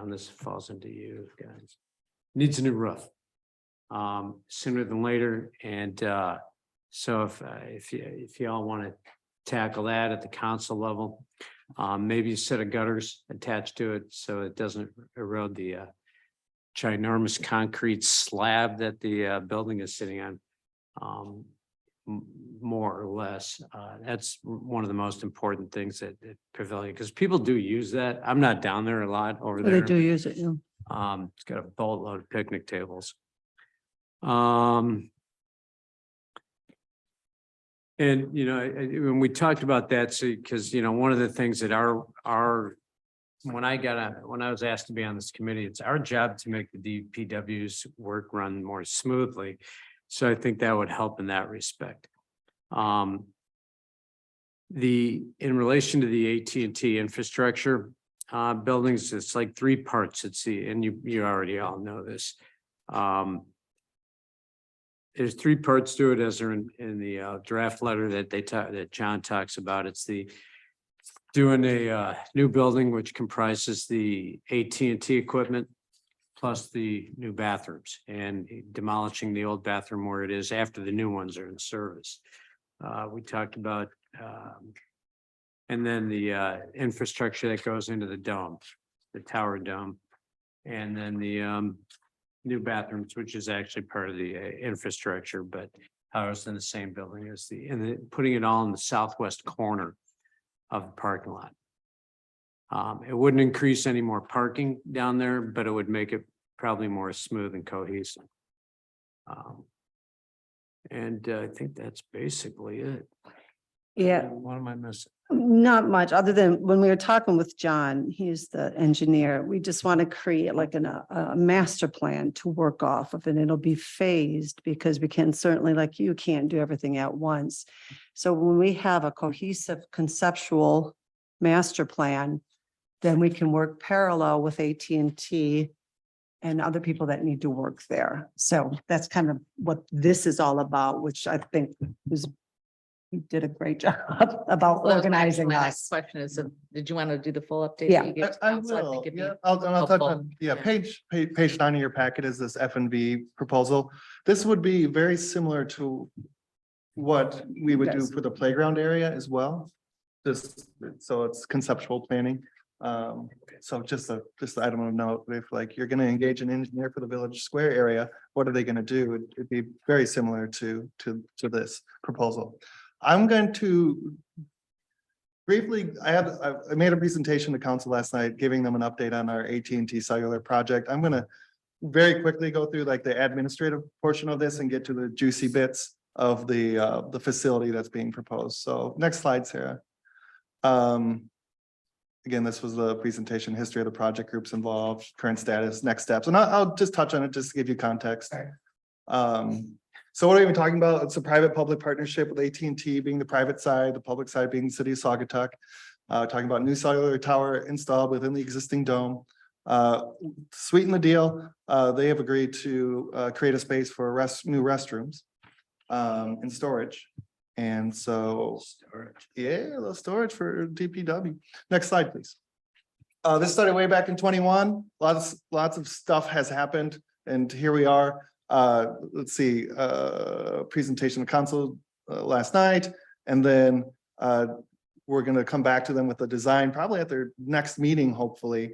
Speaker 9: This falls into you guys. Needs a new roof. Sooner than later. And so if you all want to tackle that at the council level, maybe a set of gutters attached to it so it doesn't erode the ginormous concrete slab that the building is sitting on. More or less, that's one of the most important things at Pavilion, because people do use that. I'm not down there a lot over
Speaker 2: They
Speaker 9: there.
Speaker 2: do use it, yeah.
Speaker 9: It's got a boatload of picnic tables. And you know, when we talked about that, so because you know, one of the things that when I was asked to be on this committee, it's our job to make the DPW's work run more smoothly. So I think that would help in that respect. In relation to the AT&T infrastructure buildings, it's like three parts. And you already all know this. There's three parts to it, as are in the draft letter that John talks about. It's doing a new building which comprises the AT&T equipment plus the new bathrooms, and demolishing the old bathroom where it is after the new ones are in service. We talked about and then the infrastructure that goes into the dome, the tower dome, and then the new bathrooms, which is actually part of the infrastructure, but housed in the same building as putting it all in the southwest corner of the parking lot. It wouldn't increase any more parking down there, but it would make it probably more smooth and cohesive. And I think that's basically it.
Speaker 2: Yeah,
Speaker 9: What am I missing?
Speaker 2: not much, other than when we were talking with John, he's the engineer, we just want to create like a master plan to work off of, and it'll be phased because we can certainly, like you can't do everything at once. So when we have a cohesive conceptual master plan, then we can work parallel with AT&T and other people that need to work there. So that's kind of what this is all about, which I think is, you did a great job about
Speaker 1: Well,
Speaker 2: organizing
Speaker 1: My next
Speaker 2: us.
Speaker 1: question is, did you want to do the full update?
Speaker 2: Yeah.
Speaker 1: that you gave to
Speaker 5: I
Speaker 1: council?
Speaker 5: will,
Speaker 1: think it'd be
Speaker 5: yeah, I'll touch
Speaker 1: helpful.
Speaker 5: on, yeah,
Speaker 1: Yeah.
Speaker 5: page 9 of your packet is this F and V proposal. This would be very similar to what we would do
Speaker 2: Yes.
Speaker 5: for the playground area as well. Just, so it's conceptual planning. So just the item of note, if like you're gonna engage an engineer for the Village Square area, what are they gonna do? It'd be very similar to this proposal. I'm going to briefly, I made a presentation to council last night, giving them an update on our AT&T cellular project. I'm gonna very quickly go through like the administrative portion of this and get to the juicy bits of the facility that's being proposed. So next slide, Sarah. Again, this was the presentation, history of the project groups involved, current status, next steps, and I'll just touch on it just to give you context. So what are we even talking about? It's a private-public partnership with AT&T being the private side, the public side being the city of Saugatuck. Talking about new cellular tower installed within the existing dome. Sweeten the deal, they have agreed to create a space for new restrooms and storage. And so, yeah, the storage for DPW. Next slide, please. This started way back in 21. Lots of stuff has happened, and here we are. Let's see, presentation of council last night, and then we're gonna come back to them with the design probably at their next meeting, hopefully.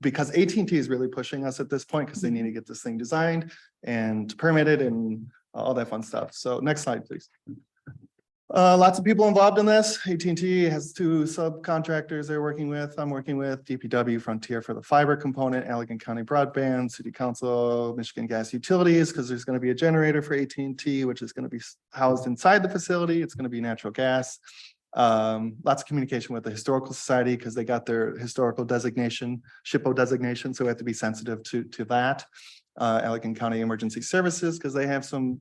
Speaker 5: Because AT&T is really pushing us at this point because they need to get this thing designed and permitted and all that fun stuff. So next slide, please. Lots of people involved in this. AT&T has 2 subcontractors they're working with. I'm working with DPW Frontier for the fiber component, Allegan County Broadband, City Council, Michigan Gas Utilities, because there's going to be a generator for AT&T, which is going to be housed inside the facility. It's going to be natural gas. Lots of communication with the Historical Society because they got their historical designation, SHPO designation, so we have to be sensitive to that. Allegan County Emergency Services because they have some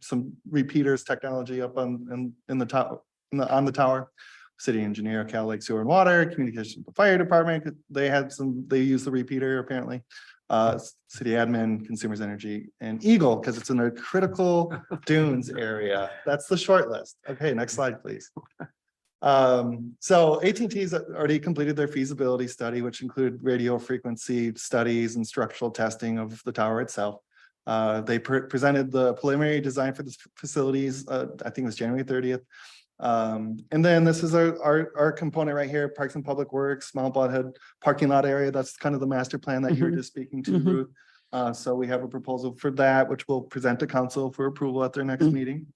Speaker 5: repeaters technology up on the tower. City Engineer, Cal Lake Sewer and Water, communication with the fire department. They use the repeater apparently. City Admin, Consumers Energy, and Eagle because it's in a critical dunes area. That's the short list. Okay, next slide, please. So AT&T's already completed their feasibility study, which include radio frequency studies and structural testing of the tower itself. They presented the preliminary design for the facilities, I think it was January 30th. And then this is our component right here, Parks and Public Works, Mount Bloodhead parking lot area. That's kind of the master plan that you were just speaking to, Ruth. So we have a proposal for that, which we'll present to council for approval at their next meeting.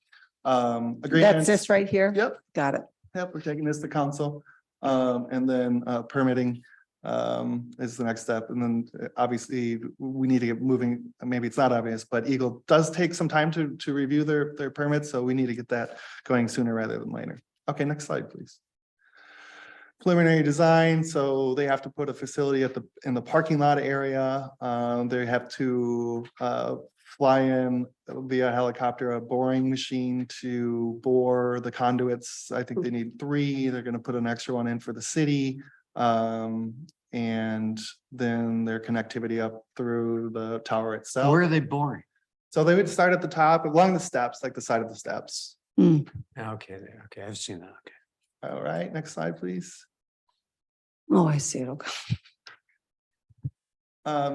Speaker 2: That's
Speaker 5: Agreements.
Speaker 2: this right here?
Speaker 5: Yep.
Speaker 2: Got it.
Speaker 5: Yep, we're taking this to council. And then permitting is the next step. And then obviously we need to get moving. Maybe it's not obvious, but Eagle does take some time to review their permits. So we need to get that going sooner rather than later. Okay, next slide, please. Preliminary design. So they have to put a facility in the parking lot area. They have to fly in via helicopter, a boring machine to bore the conduits. I think they need 3. They're going to put an extra one in for the city. And then their connectivity up through the tower itself.
Speaker 9: Where are they boring?
Speaker 5: So they would start at the top along the steps, like the side of the steps.
Speaker 9: Okay, okay, I've seen that, okay.
Speaker 5: All right, next slide, please.
Speaker 2: Oh, I see it. Okay.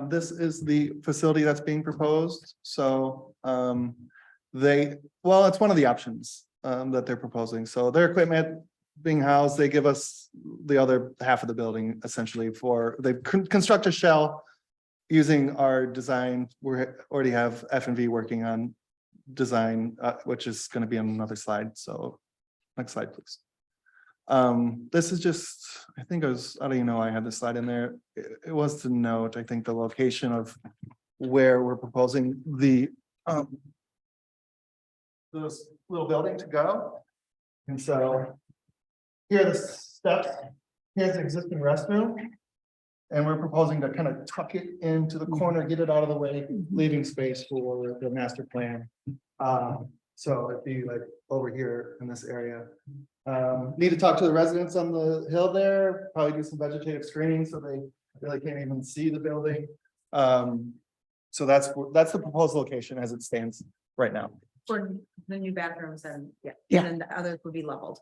Speaker 5: This is the facility that's being proposed. So it's one of the options that they're proposing. So their equipment being housed, they give us the other half of the building essentially they construct a shell using our design. We already have F&V working on design, which is going to be on another slide. So next slide, please. This is just, I think I don't even know I had this slide in there. It was to note, I think, the location of where we're proposing this little building to go. And so here are the steps. Here's the existing restroom. And we're proposing to kind of tuck it into the corner, get it out of the way, leaving space for the master plan. So it'd be like over here in this area. Need to talk to the residents on the hill there, probably do some vegetative screening so they really can't even see the building. So that's the proposed location as it stands right now.
Speaker 7: For the new bathrooms and, yeah.
Speaker 2: Yeah.
Speaker 7: And then the others would be leveled.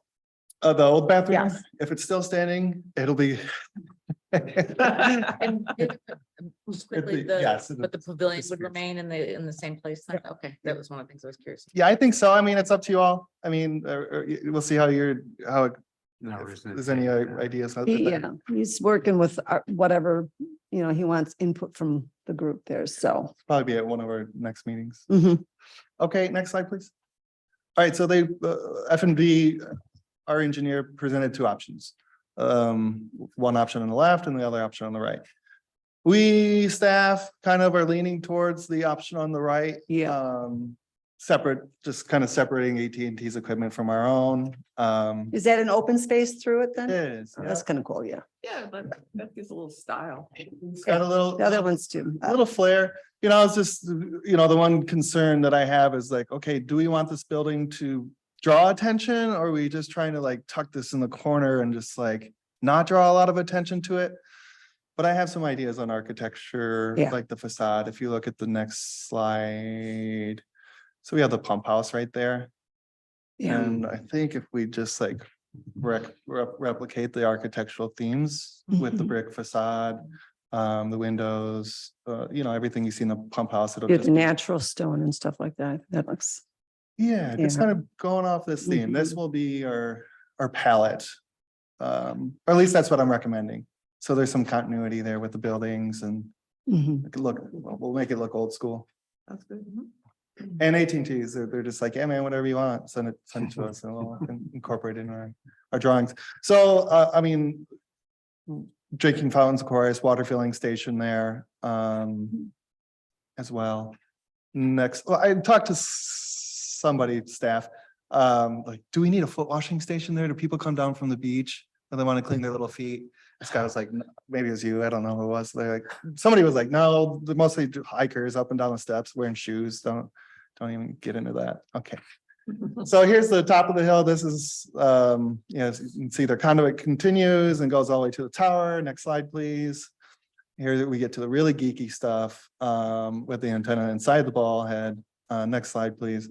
Speaker 5: The old bathroom,
Speaker 2: Yes.
Speaker 5: if it's still standing, it'll be.
Speaker 1: And just quickly,
Speaker 5: Yes,
Speaker 1: but the pavilion would
Speaker 5: disappears.
Speaker 1: remain in the same place. then? Okay, that was one of the things I was curious.
Speaker 5: Yeah, I think so. I mean, it's up to you all. I mean, we'll see how
Speaker 9: No
Speaker 5: if
Speaker 9: reason to
Speaker 5: there's any
Speaker 9: change that.
Speaker 5: ideas.
Speaker 2: Yeah, he's working with whatever, he wants input from the group there, so.
Speaker 5: Probably be at one of our next meetings.
Speaker 2: Mhm.
Speaker 5: Okay, next slide, please. All right, so they, F and B, our engineer presented two options. One option on the left and the other option on the right. We staff kind of are leaning towards the option on the right.
Speaker 2: Yeah.
Speaker 5: Separate, just kind of separating AT&T's equipment from our own.
Speaker 2: Is that an open space through it
Speaker 5: It
Speaker 2: then?
Speaker 5: is,
Speaker 2: Oh, That's kind of cool, yeah.
Speaker 3: Yeah, but that gives a little style.
Speaker 5: It's got a little.
Speaker 2: The other ones too.
Speaker 5: A little flair, it's just, the one concern that I have is like, okay, do we want this building to draw attention? Or are we just trying to like tuck this in the corner and just like not draw a lot of attention to it? But I have some ideas on architecture,
Speaker 2: Yeah.
Speaker 5: like the facade. If you look at the next slide. So we have the pump house right there.
Speaker 2: Yeah.
Speaker 5: And I think if we just like replicate the architectural themes with the
Speaker 2: Mhm.
Speaker 5: brick facade, the windows, everything you see in the pump house, it'll
Speaker 2: Yeah,
Speaker 5: just
Speaker 2: the
Speaker 5: be-
Speaker 2: natural stone and stuff like that. That looks,
Speaker 5: Yeah, just
Speaker 2: Yeah.
Speaker 5: kind of going off this theme. This
Speaker 2: Mhm.
Speaker 5: will be our palette. Or at least that's what I'm recommending. So there's some continuity there with the buildings and
Speaker 2: mhm.
Speaker 5: it could we'll make it look old school.
Speaker 3: That's good.
Speaker 5: And AT&T's, they're just like, yeah, man, whatever you want, send it to us and we'll incorporate it in our drawings. So, I mean, drinking fountains, of course, water filling station there, as well. Next, well, I talked to somebody, staff, like, do we need a foot washing station there? Do people come down from the beach and they want to clean their little feet? This guy was like, maybe it was you, I don't know who it was. They're like, somebody was like, no, they're mostly hikers up and down the steps wearing shoes. Don't even get into that. Okay. So here's the top of the hill. This is, as you can see, their conduit continues and goes all the way to the tower. Next slide, please. Here we get to the really geeky stuff, with the antenna inside the ball head. Next slide, please.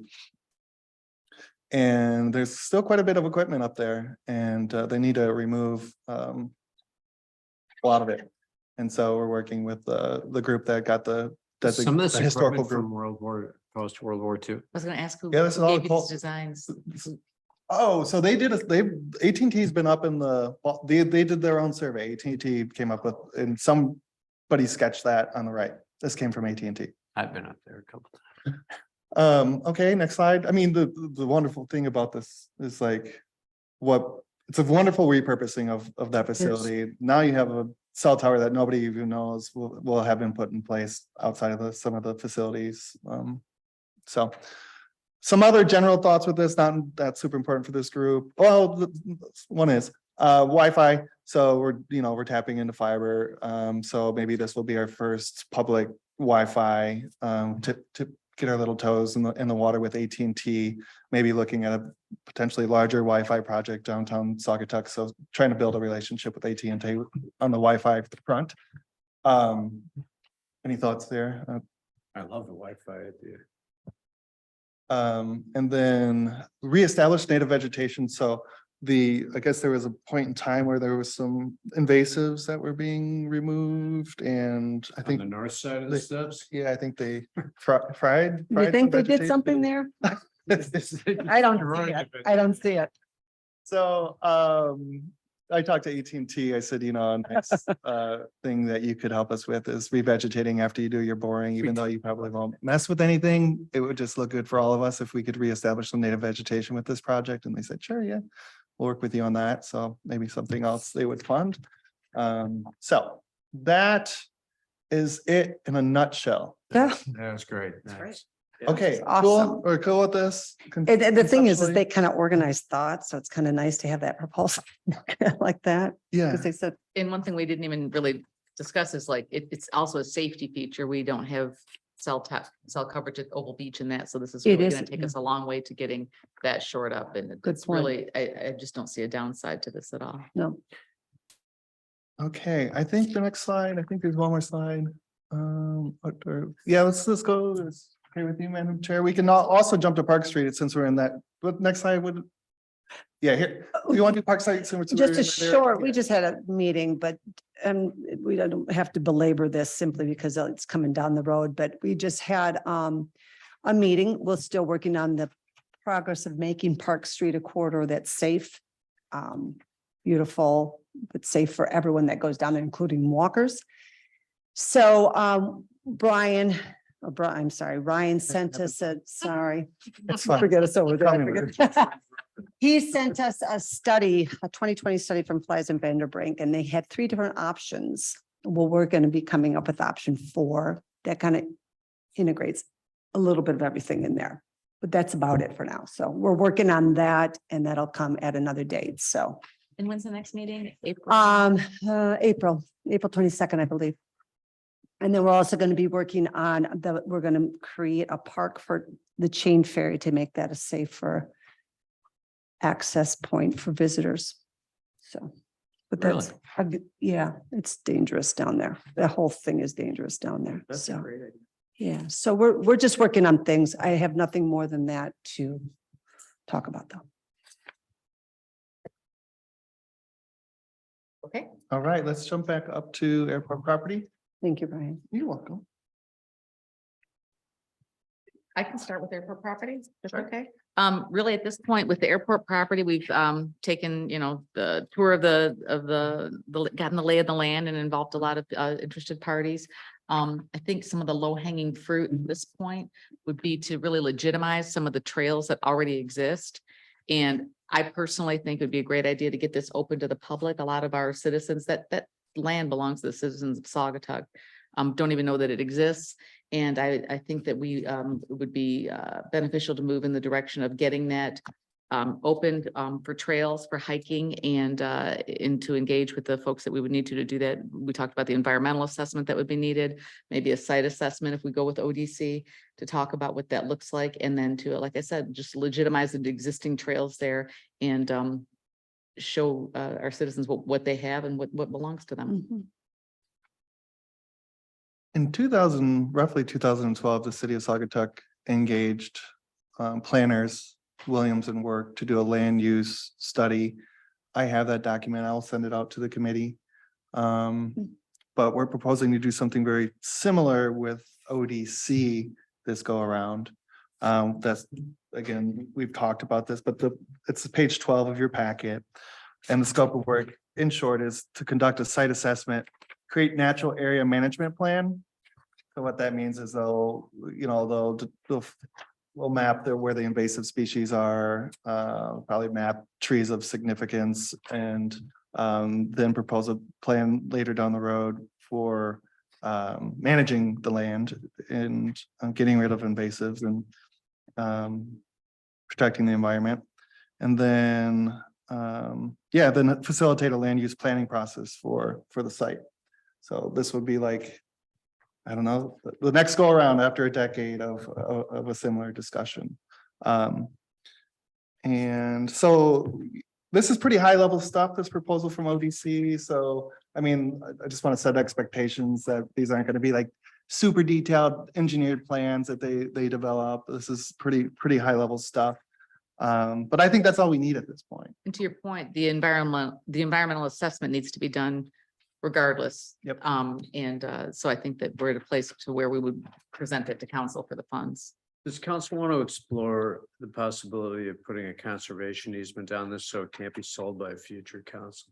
Speaker 5: And there's still quite a bit of equipment up there and, they need to remove, a lot of it. And so we're working with the group that got the
Speaker 9: Some of
Speaker 5: the
Speaker 9: this
Speaker 5: historical
Speaker 9: equipment
Speaker 5: group.
Speaker 9: from post World War II.
Speaker 1: I was gonna ask who
Speaker 5: Yeah, this is
Speaker 1: who
Speaker 5: all
Speaker 1: gave you
Speaker 5: cool.
Speaker 1: these designs.
Speaker 5: Oh, so AT&T's been up in they did their own survey. AT&T came up with, and somebody sketched that on the right. This came from AT&T.
Speaker 9: I've been up there a couple times.
Speaker 5: Okay, next slide. I mean, the wonderful thing about this is like it's a wonderful repurposing of that facility. Now you have a cell tower that nobody even knows will have been put in place outside of some of the facilities. So some other general thoughts with this, not that super important for this group. Well, one is Wi-Fi. So we're tapping into fiber. So maybe this will be our first public Wi-Fi to get our little toes in the water with AT&T, maybe looking at a potentially larger Wi-Fi project downtown Saugatuck. So trying to build a relationship with AT&T on the Wi-Fi front. Any thoughts there?
Speaker 9: I love the Wi-Fi idea.
Speaker 5: And then reestablish native vegetation. So I guess there was a point in time where there was some invasives that were being removed and I
Speaker 9: On
Speaker 5: think,
Speaker 9: the north side of
Speaker 5: they-
Speaker 9: the steps.
Speaker 5: yeah, I think they fried.
Speaker 2: You think they did something there? I don't see it. I don't see it.
Speaker 5: So, I talked to AT&T. I said, next thing that you could help us with is revegetating after you do your boring, even though you probably won't mess with anything. It would just look good for all of us if we could reestablish some native vegetation with this project. And they said, sure, yeah, we'll work with you on that. So maybe something else they would fund. So that is it in a nutshell.
Speaker 2: Yeah.
Speaker 9: That's great.
Speaker 7: That's great.
Speaker 5: Okay,
Speaker 2: Awesome.
Speaker 5: cool. We're cool with this.
Speaker 2: And the thing is
Speaker 5: Conceptually?
Speaker 2: they kind of organize thoughts, so it's kind of nice to have that proposal like that,
Speaker 5: Yeah.
Speaker 2: because they said,
Speaker 1: And one thing we didn't even really discuss is like, it's also a safety feature. We don't have cell coverage at Oval Beach and that, so this is
Speaker 2: It
Speaker 1: really
Speaker 2: is,
Speaker 1: gonna take
Speaker 2: yeah.
Speaker 1: us a long way to getting that shored up, and
Speaker 2: Good
Speaker 1: it's
Speaker 2: point.
Speaker 1: really, I just don't see a downside to this at all.
Speaker 2: No,
Speaker 5: Okay, I think the next slide, I think there's one more slide. Yeah, let's go. It's okay with you, Madam Chair. We can also jump to Park Street since we're in that, but next slide would. Yeah, here, you want to do Park Street? Since we're
Speaker 2: just
Speaker 5: in
Speaker 2: a
Speaker 5: that area?
Speaker 2: short, we
Speaker 5: Yeah.
Speaker 2: just had a meeting, but we don't have to belabor this simply because it's coming down the road, but we just had a meeting. We're still working on the progress of making Park Street a corridor that's safe, beautiful, but safe for everyone that goes down there, including walkers. So I'm sorry, Ryan sent us sorry.
Speaker 5: It's fine.
Speaker 2: Forget us over there.
Speaker 5: Call
Speaker 2: I
Speaker 5: me
Speaker 2: forget. He sent us a study, a 2020 study from Flies and Vanderbrink, and they had 3 different options. Well, we're going to be coming up with option 4 that kind of integrates a little bit of everything in there. But that's about it for now. So we're working on that and that'll come at another date. So
Speaker 1: And when's the next meeting? April?
Speaker 2: April 22nd, I believe. And then we're also going to be working on we're going to create a park for the chain ferry to make that a safer access point for visitors. So, but that's, yeah, it's dangerous down there. The whole thing is dangerous down there.
Speaker 4: That's a
Speaker 2: So,
Speaker 4: great idea.
Speaker 2: yeah, so we're just working on things. I have nothing more than that to talk about though.
Speaker 1: Okay,
Speaker 5: All right, let's jump back up to airport property.
Speaker 2: Thank you, Brian.
Speaker 5: You're welcome.
Speaker 1: I can start with airport property. That's
Speaker 5: Sure.
Speaker 1: okay. Really at this point with the airport property, we've taken, the tour of gotten the lay of the land and involved a lot of interested parties. I think some of the low hanging fruit at this point would be to really legitimize some of the trails that already exist. And I personally think it would be a great idea to get this open to the public. A lot of our citizens, that land belongs to the citizens of Saugatuck, don't even know that it exists. And I think that it would be beneficial to move in the direction of getting that opened for trails, for hiking, and to engage with the folks that we would need to do that. We talked about the environmental assessment that would be needed, maybe a site assessment if we go with ODC to talk about what that looks like. And then to, like I said, just legitimize the existing trails there and show our citizens what they have and what belongs to them.
Speaker 2: Mhm.
Speaker 5: In roughly 2012, the city of Saugatuck engaged planners, Williams and Work, to do a land use study. I have that document. I'll send it out to the committee. But we're proposing to do something very similar with ODC this go around. That's, again, we've talked about this, but it's page 12 of your packet. And the scope of work, in short, is to conduct a site assessment, create natural area management plan. So what that means is they'll map where the invasive species are, probably map trees of significance, and then propose a plan later down the road for managing the land and getting rid of invasives and protecting the environment. And then then facilitate a land use planning process for the site. So this would be like, I don't know, the next go around after a decade of a similar discussion. And so this is pretty high level stuff, this proposal from ODC. So, I mean, I just want to set expectations that these aren't going to be like super detailed engineered plans that they develop. This is pretty high level stuff. But I think that's all we need at this point.
Speaker 1: And to your point, the environmental assessment needs to be done regardless.
Speaker 5: Yep.
Speaker 1: So I think that we're at a place to where we would present it to council for the funds.
Speaker 9: Does council want to explore the possibility of putting a conservation easement on this so it can't be sold by a future council?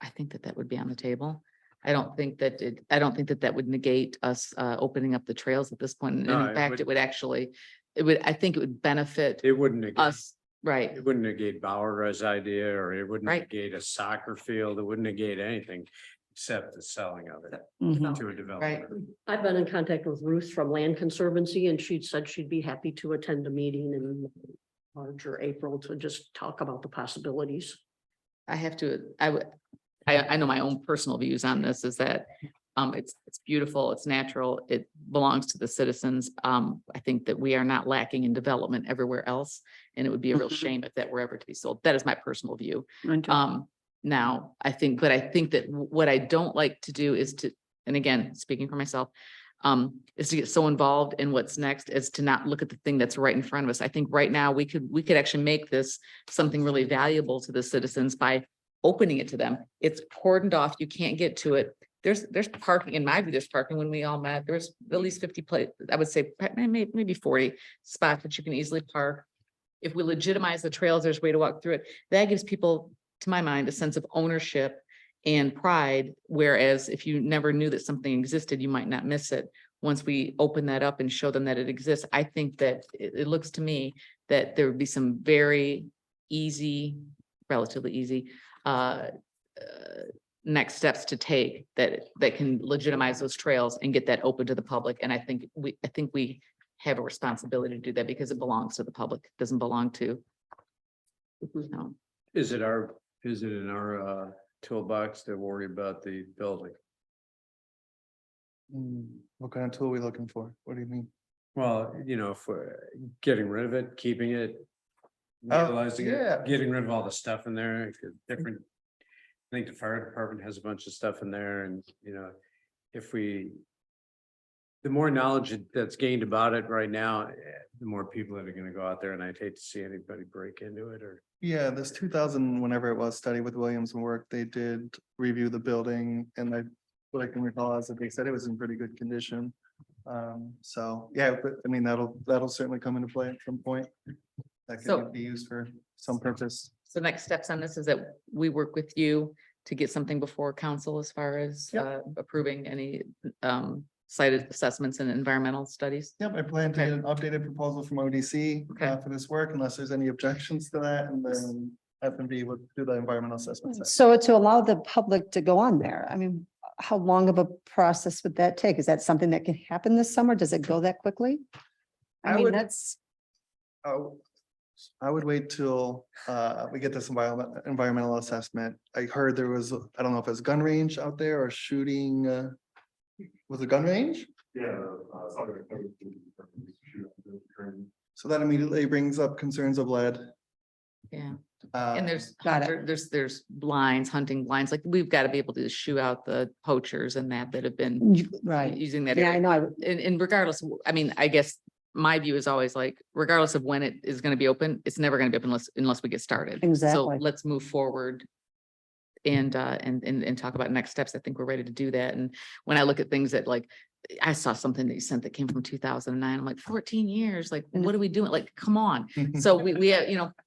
Speaker 1: I think that would be on the table. I don't think that would negate us opening up the trails at this point. And
Speaker 9: No,
Speaker 1: in
Speaker 9: it
Speaker 1: fact,
Speaker 9: would-
Speaker 1: I think it would benefit
Speaker 9: It wouldn't negate,
Speaker 1: us, right?
Speaker 9: it wouldn't negate Bauer's idea, or it wouldn't
Speaker 1: Right.
Speaker 9: negate a soccer field. It wouldn't negate anything except the selling of it
Speaker 2: Mhm.
Speaker 9: to a developer.
Speaker 6: I've been in contact with Ruth from Land Conservancy, and she said she'd be happy to attend a meeting in March or April to just talk about the possibilities.
Speaker 1: I know my own personal views on this is that It's beautiful, it's natural, it belongs to the citizens. I think that we are not lacking in development everywhere else. And it would be a real
Speaker 2: Mhm.
Speaker 1: shame if that were ever to be sold. That is my personal view.
Speaker 2: I do.
Speaker 1: Now, but I think that what I don't like to do is to, and again, speaking for myself, is to get so involved in what's next as to not look at the thing that's right in front of us. I think right now we could actually make this something really valuable to the citizens by opening it to them. It's cordoned off. You can't get to it. There's parking, in my view, there's parking. When we all met, there's at least 50 I would say maybe 40 spots that you can easily park. If we legitimize the trails, there's a way to walk through it. That gives people, to my mind, a sense of ownership and pride. Whereas if you never knew that something existed, you might not miss it. Once we open that up and show them that it exists, I think that it looks to me that there would be some very easy, relatively easy, next steps to take that can legitimize those trails and get that open to the public. And I think we have a responsibility to do that because it belongs to the public. It doesn't belong to. No.
Speaker 9: Is it in our toolbox to worry about the building?
Speaker 5: What kind of tool are we looking for? What do you mean?
Speaker 9: Well, if we're getting rid of it, keeping it.
Speaker 5: Oh,
Speaker 9: Utilizing
Speaker 5: yeah.
Speaker 9: it, getting rid of all the stuff in there, 'cause different. I think the fire department has a bunch of stuff in there and, if we. The more knowledge that's gained about it right now, the more people that are gonna go out there, and I'd hate to see anybody break into it or.
Speaker 5: Yeah, this 2000, whenever it was, study with Williams and work, they did review the building, and what I can recall is that they said it was in pretty good condition. So, yeah, but I mean, that'll certainly come into play at some point. That
Speaker 1: So-
Speaker 5: could be used for some purpose.
Speaker 1: So next steps on this is that we work with you to get something before council as far as approving any site assessments and environmental studies.
Speaker 5: Yep, I plan to
Speaker 1: Okay.
Speaker 5: get an updated proposal from ODC
Speaker 1: Okay.
Speaker 5: for this work, unless there's any objections to that, and then F&B would do the environmental assessment.
Speaker 2: So to allow the public to go on there, I mean, how long of a process would that take? Is that something that can happen this summer? Does it go that quickly?
Speaker 5: I
Speaker 2: I mean,
Speaker 5: would-
Speaker 2: that's,
Speaker 5: Oh, I would wait till we get this environmental assessment. I heard there was, I don't know if it's gun range out there or shooting, was it gun range?
Speaker 10: Yeah.
Speaker 5: So that immediately brings up concerns of lead.
Speaker 1: Yeah.
Speaker 5: Uh,
Speaker 1: And there's,
Speaker 2: Got it.
Speaker 1: there's blinds, hunting blinds, like we've got to be able to shoo out the poachers and that have been
Speaker 2: right.
Speaker 1: using that.
Speaker 2: Yeah, I
Speaker 1: area.
Speaker 2: know.
Speaker 1: And regardless, I mean, I guess my view is always like, regardless of when it is going to be open, it's never going to be open unless we get started. So
Speaker 2: Exactly.
Speaker 1: let's move forward and talk about next steps. I think we're ready to do that. And when I look at things that like, I saw something that you sent that came from 2009. I'm like, 14 years, like,
Speaker 2: Mm.
Speaker 1: what are we doing? Like, come on. So we have,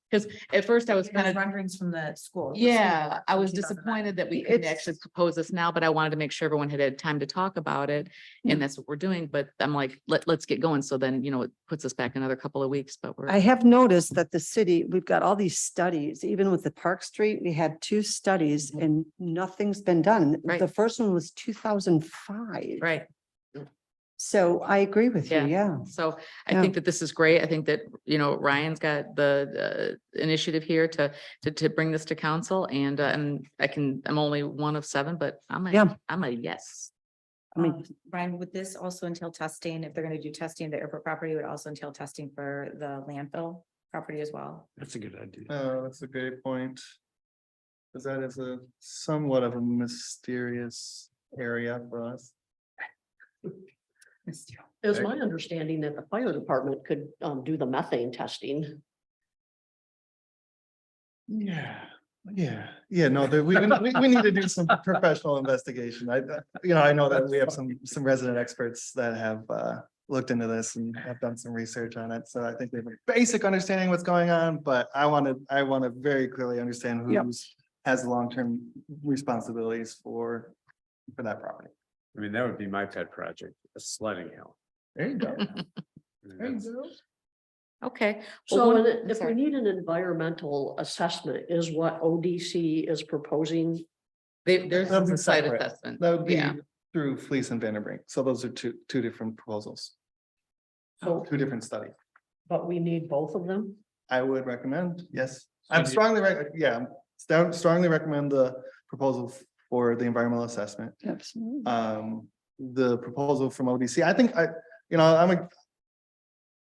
Speaker 1: because at first I was kind
Speaker 7: Those
Speaker 1: of,
Speaker 7: renderings from the school.
Speaker 1: yeah, I was
Speaker 7: 2009.
Speaker 1: disappointed that we couldn't actually propose this now, but I wanted to make sure everyone had time to talk about it. And that's what we're doing. But I'm like, let's get going. So then, it puts us back another couple of weeks, but we're.
Speaker 2: I have noticed that the city, we've got all these studies, even with the Park Street, we had 2 studies and nothing's been done.
Speaker 1: Right.
Speaker 2: The first one was 2005.
Speaker 1: Right.
Speaker 2: So I agree with you,
Speaker 1: Yeah.
Speaker 2: yeah.
Speaker 1: So I
Speaker 2: Yeah.
Speaker 1: think that this is great. I think that, Ryan's got the initiative here to bring this to council and I'm only one of 7, but
Speaker 2: Yeah.
Speaker 1: I'm a yes.
Speaker 2: I mean,
Speaker 7: Brian, would this also entail testing? If they're gonna do testing of the airport property, would it also entail testing for the landfill property as well?
Speaker 9: That's a good idea.
Speaker 5: That's a great point. Cause that is a somewhat of a mysterious area for us.
Speaker 6: It's my understanding that the fire department could do the methane testing.
Speaker 5: Yeah, no, we need to do some professional investigation. I know that we have some resident experts that have looked into this and have done some research on it. So I think we have a basic understanding what's going on, but I want to very clearly understand
Speaker 2: Yep.
Speaker 5: who's has long-term responsibilities for that property.
Speaker 9: I mean, that would be my pet project, a sledding hill.
Speaker 5: There you go.
Speaker 9: I mean, that's-
Speaker 1: Okay. Well,
Speaker 6: So
Speaker 1: one-
Speaker 6: if
Speaker 1: I'm
Speaker 6: we
Speaker 1: sorry.
Speaker 6: need an environmental assessment is what ODC is proposing.
Speaker 1: There's
Speaker 5: That'll be
Speaker 1: a site
Speaker 5: separate.
Speaker 1: assessment.
Speaker 5: That would be
Speaker 1: Yeah.
Speaker 5: through Fleece and Vanderbrink. So those are two different proposals,
Speaker 6: So,
Speaker 5: two different studies.
Speaker 6: but we need both of them.
Speaker 5: I would recommend, yes.
Speaker 9: So
Speaker 5: I'm
Speaker 9: do you-
Speaker 5: strongly recommend the proposal for the environmental assessment.
Speaker 2: Absolutely.
Speaker 5: The proposal from ODC, I think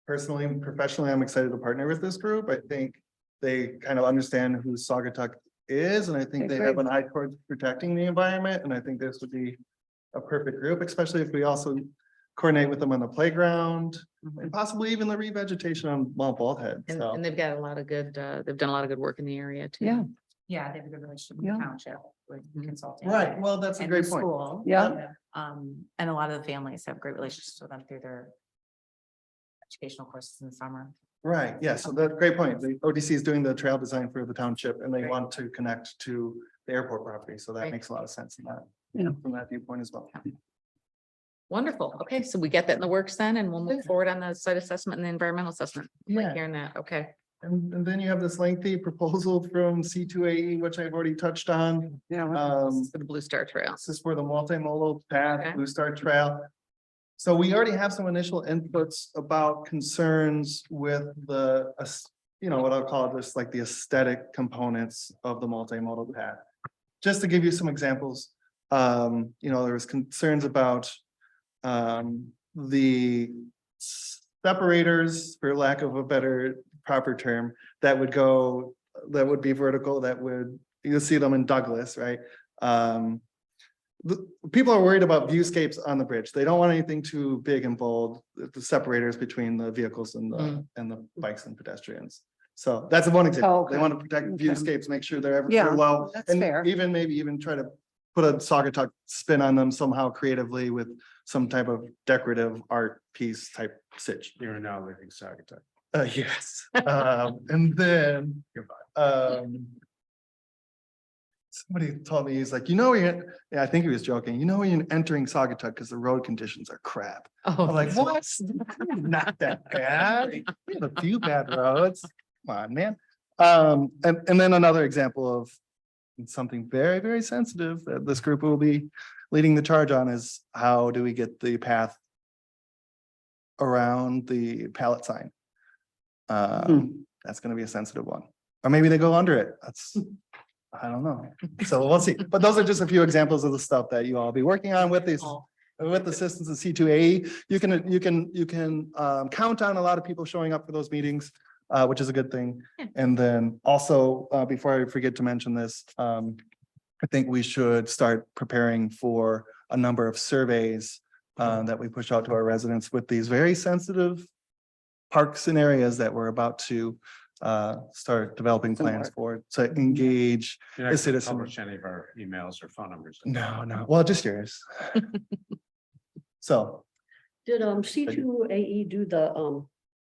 Speaker 5: personally and professionally, I'm excited to partner with this group. I think they kind of understand who Saugatuck is, and I think they have an eye towards protecting the environment, and I think this would be a perfect group, especially if we also coordinate with them on the playground and possibly even the revegetation on Mount Baldhead.
Speaker 1: And,
Speaker 5: So,
Speaker 1: and they've got a lot of good, they've done a lot of good work in the area too.
Speaker 2: Yeah.
Speaker 7: Yeah, they have a good relationship with
Speaker 2: Yeah.
Speaker 7: the township, with consulting.
Speaker 5: right, well, that's a
Speaker 7: And the
Speaker 5: great point.
Speaker 7: school.
Speaker 2: Yeah.
Speaker 7: And a lot of the families have great relationships with them through their educational courses in the summer.
Speaker 5: Right, yeah, so that's a great point. The ODC is doing the trail design for the township and they
Speaker 7: Right.
Speaker 5: want to connect to the airport property, so that
Speaker 1: Right.
Speaker 5: makes a lot of sense in that.
Speaker 2: Yeah.
Speaker 5: From that viewpoint as well.
Speaker 1: Wonderful. Okay, so we get that in the works then, and we'll move forward on the site assessment and the environmental assessment. Like
Speaker 5: Yeah.
Speaker 1: hearing that, okay.
Speaker 5: And then you have this lengthy proposal from C2AE, which I've already touched on.
Speaker 2: Yeah.
Speaker 1: For the Blue Star Trail.
Speaker 5: This is for the multimodal path,
Speaker 1: Okay.
Speaker 5: Blue Star Trail. So we already have some initial inputs about concerns with the, what I'll call just like the aesthetic components of the multimodal path. Just to give you some examples, there was concerns about the separators, for lack of a better proper term, that would be vertical, you'll see them in Douglas, right? People are worried about viewscapes on the bridge. They don't want anything too big and bold, the separators between the vehicles and the bikes and pedestrians. So that's one example. They
Speaker 2: Okay.
Speaker 5: want to protect
Speaker 2: Okay.
Speaker 5: viewscapes, make sure they're
Speaker 2: Yeah,
Speaker 5: low.
Speaker 2: that's
Speaker 5: And
Speaker 2: fair.
Speaker 5: maybe even try to put a Saugatuck spin on them somehow creatively with some type of decorative art piece type stitch.
Speaker 9: You're now living Saugatuck.
Speaker 5: Yes, and then, somebody told me, he's like, I think he was joking, when you're entering Saugatuck because the road conditions are crap.
Speaker 1: Oh,
Speaker 5: I'm like, what? Not that bad. We have a few bad roads. Come on, man. And then another example of something very, very sensitive that this group will be leading the charge on is how do we get the path around the pallet sign? That's gonna be a sensitive one. Or maybe they go under it. I don't know. So we'll see. But those are just a few examples of the stuff that you all be working on with these, with the assistance of C2AE. You can count on a lot of people showing up for those meetings, which is a good thing.
Speaker 1: Yeah.
Speaker 5: And then also, before I forget to mention this, I think we should start preparing for a number of surveys that we push out to our residents with these very sensitive parks and areas that we're about to start developing plans for, to engage
Speaker 9: You're not
Speaker 5: the
Speaker 9: gonna
Speaker 5: citizen.
Speaker 9: publish any of our emails or phone numbers.
Speaker 5: No, well, just yours. So,
Speaker 6: Did C2AE do the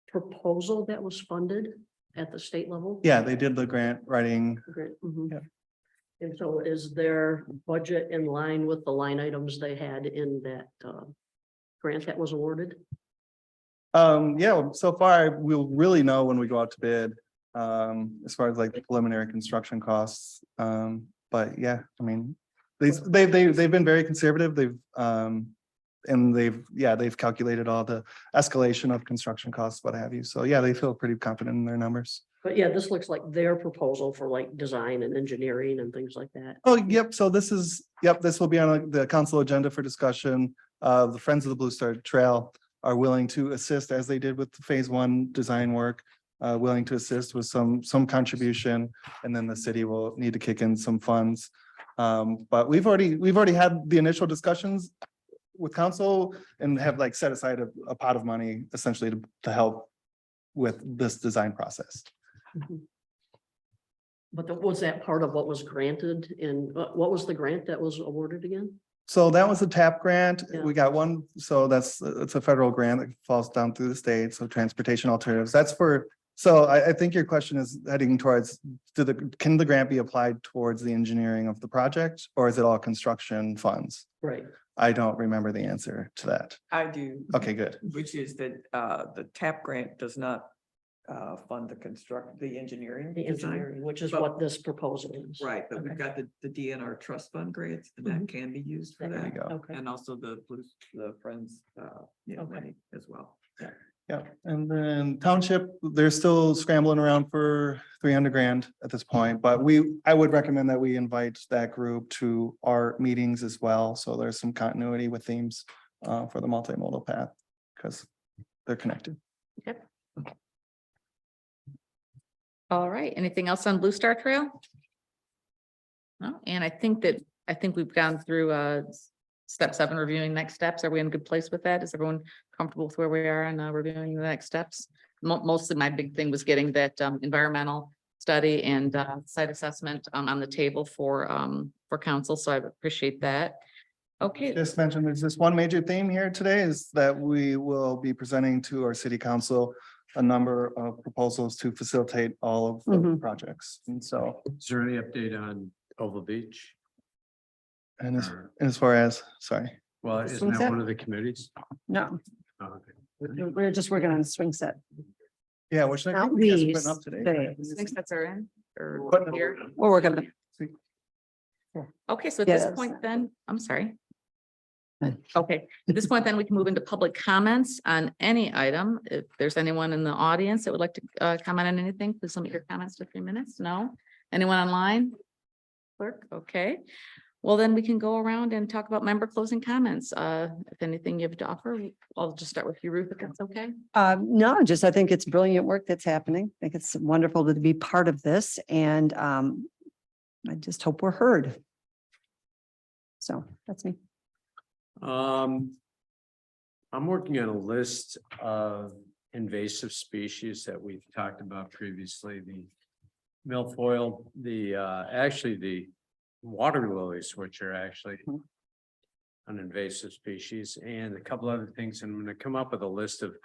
Speaker 6: proposal that was funded at the state level?
Speaker 5: yeah, they did the grant writing.
Speaker 6: Great, mhm.
Speaker 5: Yeah.
Speaker 6: And so is their budget in line with the line items they had in that grant that was awarded?
Speaker 5: Yeah, so far we'll really know when we go out to bid, as far as like the preliminary construction costs. But yeah, I mean, they've been very conservative. And they've calculated all the escalation of construction costs, what have you. So yeah, they feel pretty confident in their numbers.
Speaker 6: But yeah, this looks like their proposal for like design and engineering and things like that.
Speaker 5: Oh, yep. So this will be on the council agenda for discussion. The Friends of the Blue Star Trail are willing to assist, as they did with the phase 1 design work, willing to assist with some contribution, and then the city will need to kick in some funds. But we've already had the initial discussions with council and have like set aside a pot of money essentially to help with this design process.
Speaker 6: But was that part of what was granted in, what was the grant that was awarded again?
Speaker 5: So that was a TAP grant.
Speaker 6: Yeah.
Speaker 5: We got one, so it's a federal grant that falls down through the state, so transportation alternatives. So I think your question is heading towards, can the grant be applied towards the engineering of the project, or is it all construction funds?
Speaker 6: Right.
Speaker 5: I don't remember the answer to that.
Speaker 3: I do.
Speaker 5: Okay, good.
Speaker 3: Which is that the TAP grant does not fund the engineering.
Speaker 6: The
Speaker 3: design.
Speaker 6: engineering, which is
Speaker 3: But-
Speaker 6: what this proposal is.
Speaker 3: Right, but
Speaker 6: Okay.
Speaker 3: we've got the DNR trust fund grants and
Speaker 6: Mhm.
Speaker 3: that can be used for
Speaker 6: There
Speaker 5: There you
Speaker 3: that.
Speaker 5: go.
Speaker 6: Okay.
Speaker 3: And also the Friends,
Speaker 6: Okay.
Speaker 3: money as well.
Speaker 5: Yeah, and then township, they're still scrambling around for 300 grand at this point, but I would recommend that we invite that group to our meetings as well. So there's some continuity with themes for the multimodal path, because they're connected.
Speaker 1: All right, anything else on Blue Star Trail? No, and I think we've gone through step 7, reviewing next steps. Are we in a good place with that? Is everyone comfortable with where we are on reviewing the next steps? Mostly my big thing was getting that environmental study and site assessment on the table for council, so I appreciate that. Okay,
Speaker 5: Just mentioned, there's this one major theme here today is that we will be presenting to our city council a number of proposals to facilitate all of the
Speaker 2: Mhm.
Speaker 5: projects. And so,
Speaker 9: Is there any update on Oval Beach?
Speaker 5: and
Speaker 9: Or-
Speaker 5: as far as, sorry.
Speaker 9: Well,
Speaker 2: Swing
Speaker 9: isn't that
Speaker 2: set?
Speaker 9: one of the committees?
Speaker 2: No,
Speaker 9: Oh, okay.
Speaker 2: we're just working on the swing set.
Speaker 5: Yeah, which I
Speaker 2: Not
Speaker 5: think you guys are
Speaker 2: these,
Speaker 5: putting up today.
Speaker 2: they-
Speaker 1: things that's are in or
Speaker 5: But-
Speaker 1: here.
Speaker 2: We're working on
Speaker 1: Okay, so at
Speaker 2: Yeah,
Speaker 1: this
Speaker 2: that's-
Speaker 1: point then, I'm sorry.
Speaker 2: Fine.
Speaker 1: Okay, at this point then we can move into public comments on any item. If there's anyone in the audience that would like to comment on anything, please limit your comments to 3 minutes. No? Anyone online? Clerk, okay. Well, then we can go around and talk about member closing comments. If anything you have to offer, I'll just start with you, Ruth, if that's okay.
Speaker 2: No, just I think it's brilliant work that's happening. I think it's wonderful to be part of this and I just hope we're heard. So that's me.
Speaker 9: I'm working on a list of invasive species that we've talked about previously, the milfoil, actually the water lilies, which are actually an invasive species, and a couple other things. And I'm gonna come up with a list of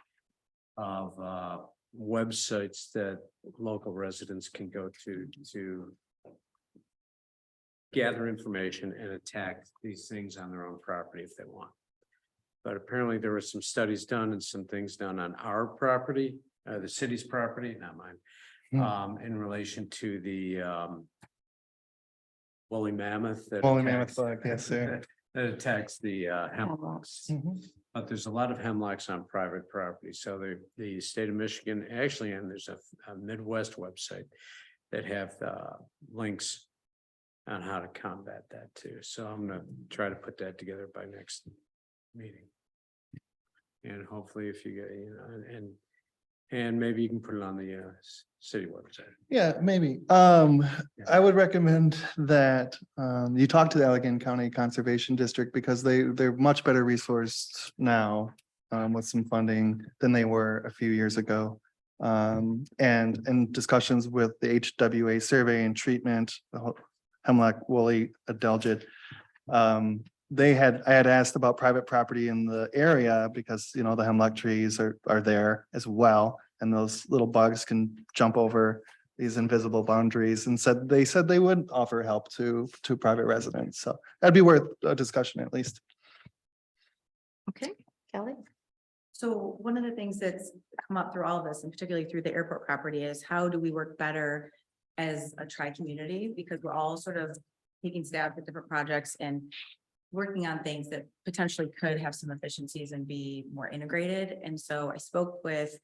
Speaker 9: websites that local residents can go to gather information and attack these things on their own property if they want. But apparently there were some studies done and some things done on our property, the city's property, not mine, in relation to the woolly mammoth. that
Speaker 5: Woolly
Speaker 9: attacks-
Speaker 5: mammoth bug, yes, sir.
Speaker 9: That attacks the hemlocks. But there's a lot of hemlocks on private property. So the state of Michigan, actually, and there's a Midwest website that have links on how to combat that too. So I'm gonna try to put that together by next meeting. And hopefully if you get, and maybe you can put it on the city website.
Speaker 5: Yeah, maybe. I would recommend that you talk to the Allegheny County Conservation District because they're much better resourced now with some funding than they were a few years ago. And in discussions with the HWA survey and treatment, the hemlock woolly adelgid. I had asked about private property in the area because, the hemlock trees are there as well. And those little bugs can jump over these invisible boundaries and they said they would offer help to private residents. So that'd be worth a discussion at least.
Speaker 1: Okay, Kelly?
Speaker 7: So one of the things that's come up through all of this, and particularly through the airport property, is how do we work better as a tri-community? Because we're all sort of taking stabs at different projects and working on things that potentially could have some efficiencies and be more integrated. And so I spoke with,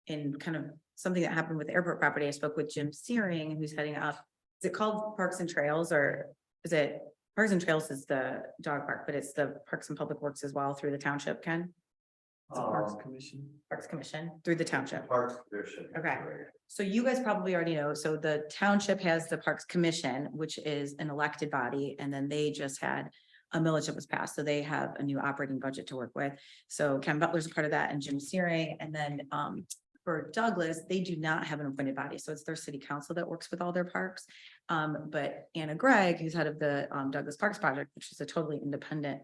Speaker 7: in kind of something that happened with the airport property, I spoke with Jim Searing, who's heading up, is it called Parks and Trails, or is it Parks and Trails is the dog park, but it's the Parks and Public Works as well through the township, Ken? Parks Commission through the township. Okay, so you guys probably already know, so the township has the Parks Commission, which is an elected body, and then they just had a millage that was passed, so they have a new operating budget to work with. So Ken Butler's a part of that and Jim Searing, and then for Douglas, they do not have an appointed body, so it's their city council that works with all their parks. But Anna Gregg, who's head of the Douglas Parks Project, which is a totally independent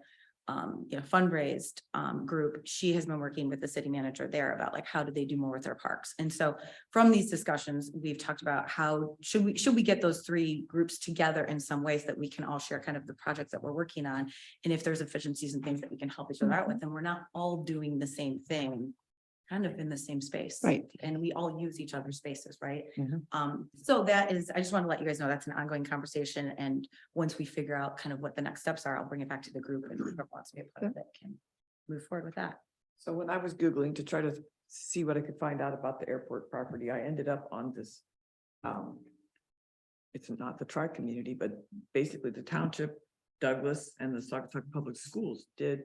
Speaker 7: fundraised group, she has been working with the city manager there about like how do they do more with their parks. And so from these discussions, we've talked about how should we get those three groups together in some ways that we can all share kind of the projects that we're working on, and if there's efficiencies and things that we can help each other out with, and we're not all doing the same thing kind of in the same space.
Speaker 2: Right.
Speaker 7: And we all use each other's spaces, right?
Speaker 5: Mhm.
Speaker 7: So that is, I just want to let you guys know that's an ongoing conversation. And once we figure out kind of what the next steps are, I'll bring it back to the group, and whoever wants to be a part of it can move forward with that.
Speaker 3: So when I was Googling to try to see what I could find out about the airport property, I ended up on this. It's not the tri-community, but basically the township, Douglas and the Saugatuck Public Schools did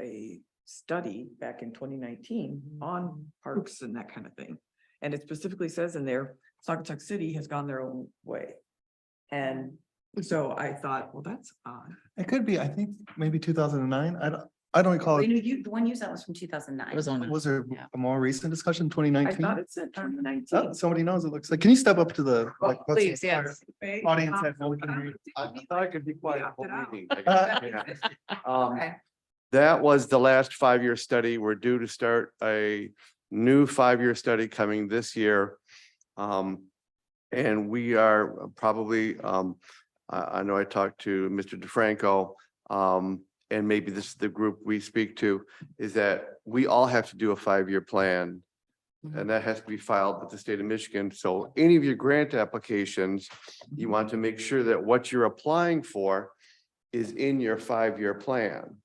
Speaker 3: a study back in 2019 on parks and that kind of thing. And it specifically says in there, Saugatuck City has gone their own way. And so I thought, well, that's odd.
Speaker 5: It could be, I think, maybe 2009. I don't recall.
Speaker 7: The one you said was from 2009.
Speaker 1: It was on.
Speaker 5: Was there
Speaker 7: Yeah.
Speaker 5: a more recent discussion,
Speaker 3: I
Speaker 5: 2019?
Speaker 3: thought it said 2019.
Speaker 5: Oh, somebody knows, it looks like. Can you step up to the? like, what's-
Speaker 1: Please, yes.
Speaker 5: Audience had no one can read.
Speaker 11: I thought I could be quiet.
Speaker 3: Yeah,
Speaker 11: the whole
Speaker 3: opt
Speaker 11: meeting.
Speaker 7: Okay.
Speaker 11: That was the last 5-year study. We're due to start a new 5-year study coming this year. And we are probably, I know I talked to Mr. DeFranco, and maybe this is the group we speak to, is that we all have to do a 5-year plan. And that has to be filed with the state of Michigan. So any of your grant applications, you want to make sure that what you're applying for is in your 5-year plan.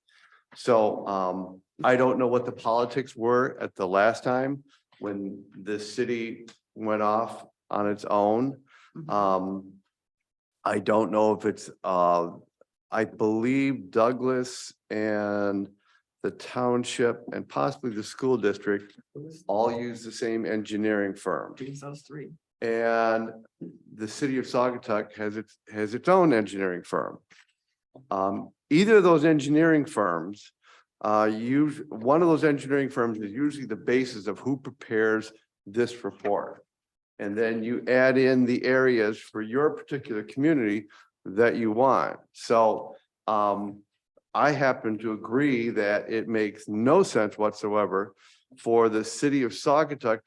Speaker 11: So I don't know what the politics were at the last time when the city went off on its own. I don't know if it's, I believe Douglas and the township and possibly the school district all use the same engineering firm.
Speaker 3: Those three.
Speaker 11: And the city of Saugatuck has its own engineering firm. Either of those engineering firms, one of those engineering firms is usually the basis of who prepares this report. And then you add in the areas for your particular community that you want. So I happen to agree that it makes no sense whatsoever for the city of Saugatuck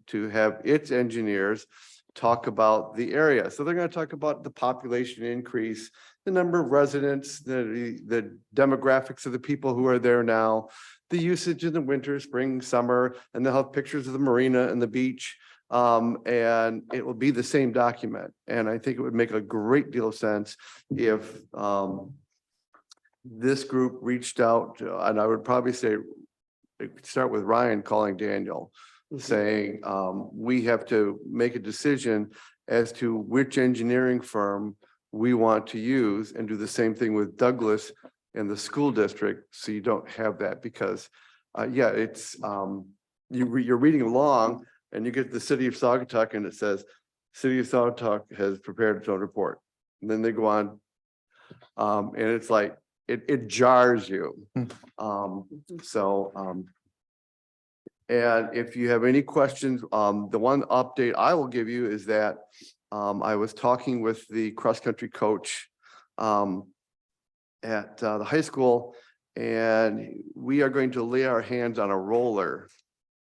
Speaker 11: to have its engineers talk about the area. So they're going to talk about the population increase, the number of residents, the demographics of the people who are there now, the usage in the winter, spring, summer, and they'll have pictures of the marina and the beach. And it will be the same document. And I think it would make a great deal of sense if this group reached out, and I would probably say, start with Ryan calling Daniel, saying, we have to make a decision as to which engineering firm we want to use, and do the same thing with Douglas and the school district, so you don't have that, because yeah, it's you're reading along and you get to the city of Saugatuck and it says, city of Saugatuck has prepared its own report. And then they go on. And it's like, it jars you. And if you have any questions, the one update I will give you is that I was talking with the cross-country coach at the high school, and we are going to lay our hands on a roller.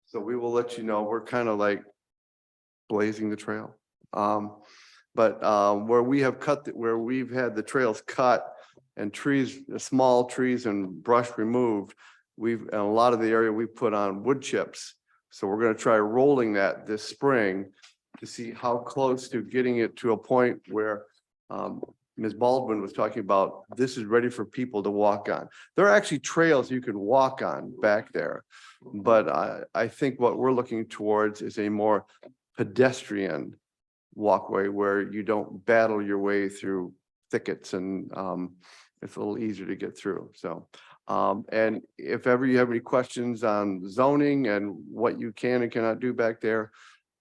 Speaker 11: So we will let you know, we're kind of like blazing the trail. But where we have where we've had the trails cut and trees, small trees and brush removed, in a lot of the area we put on wood chips. So we're going to try rolling that this spring to see how close to getting it to a point where Ms. Baldwin was talking about, this is ready for people to walk on. There are actually trails you can walk on back there. But I think what we're looking towards is a more pedestrian walkway where you don't battle your way through thickets, and it's a little easier to get through. So, and if ever you have any questions on zoning and what you can and cannot do back there,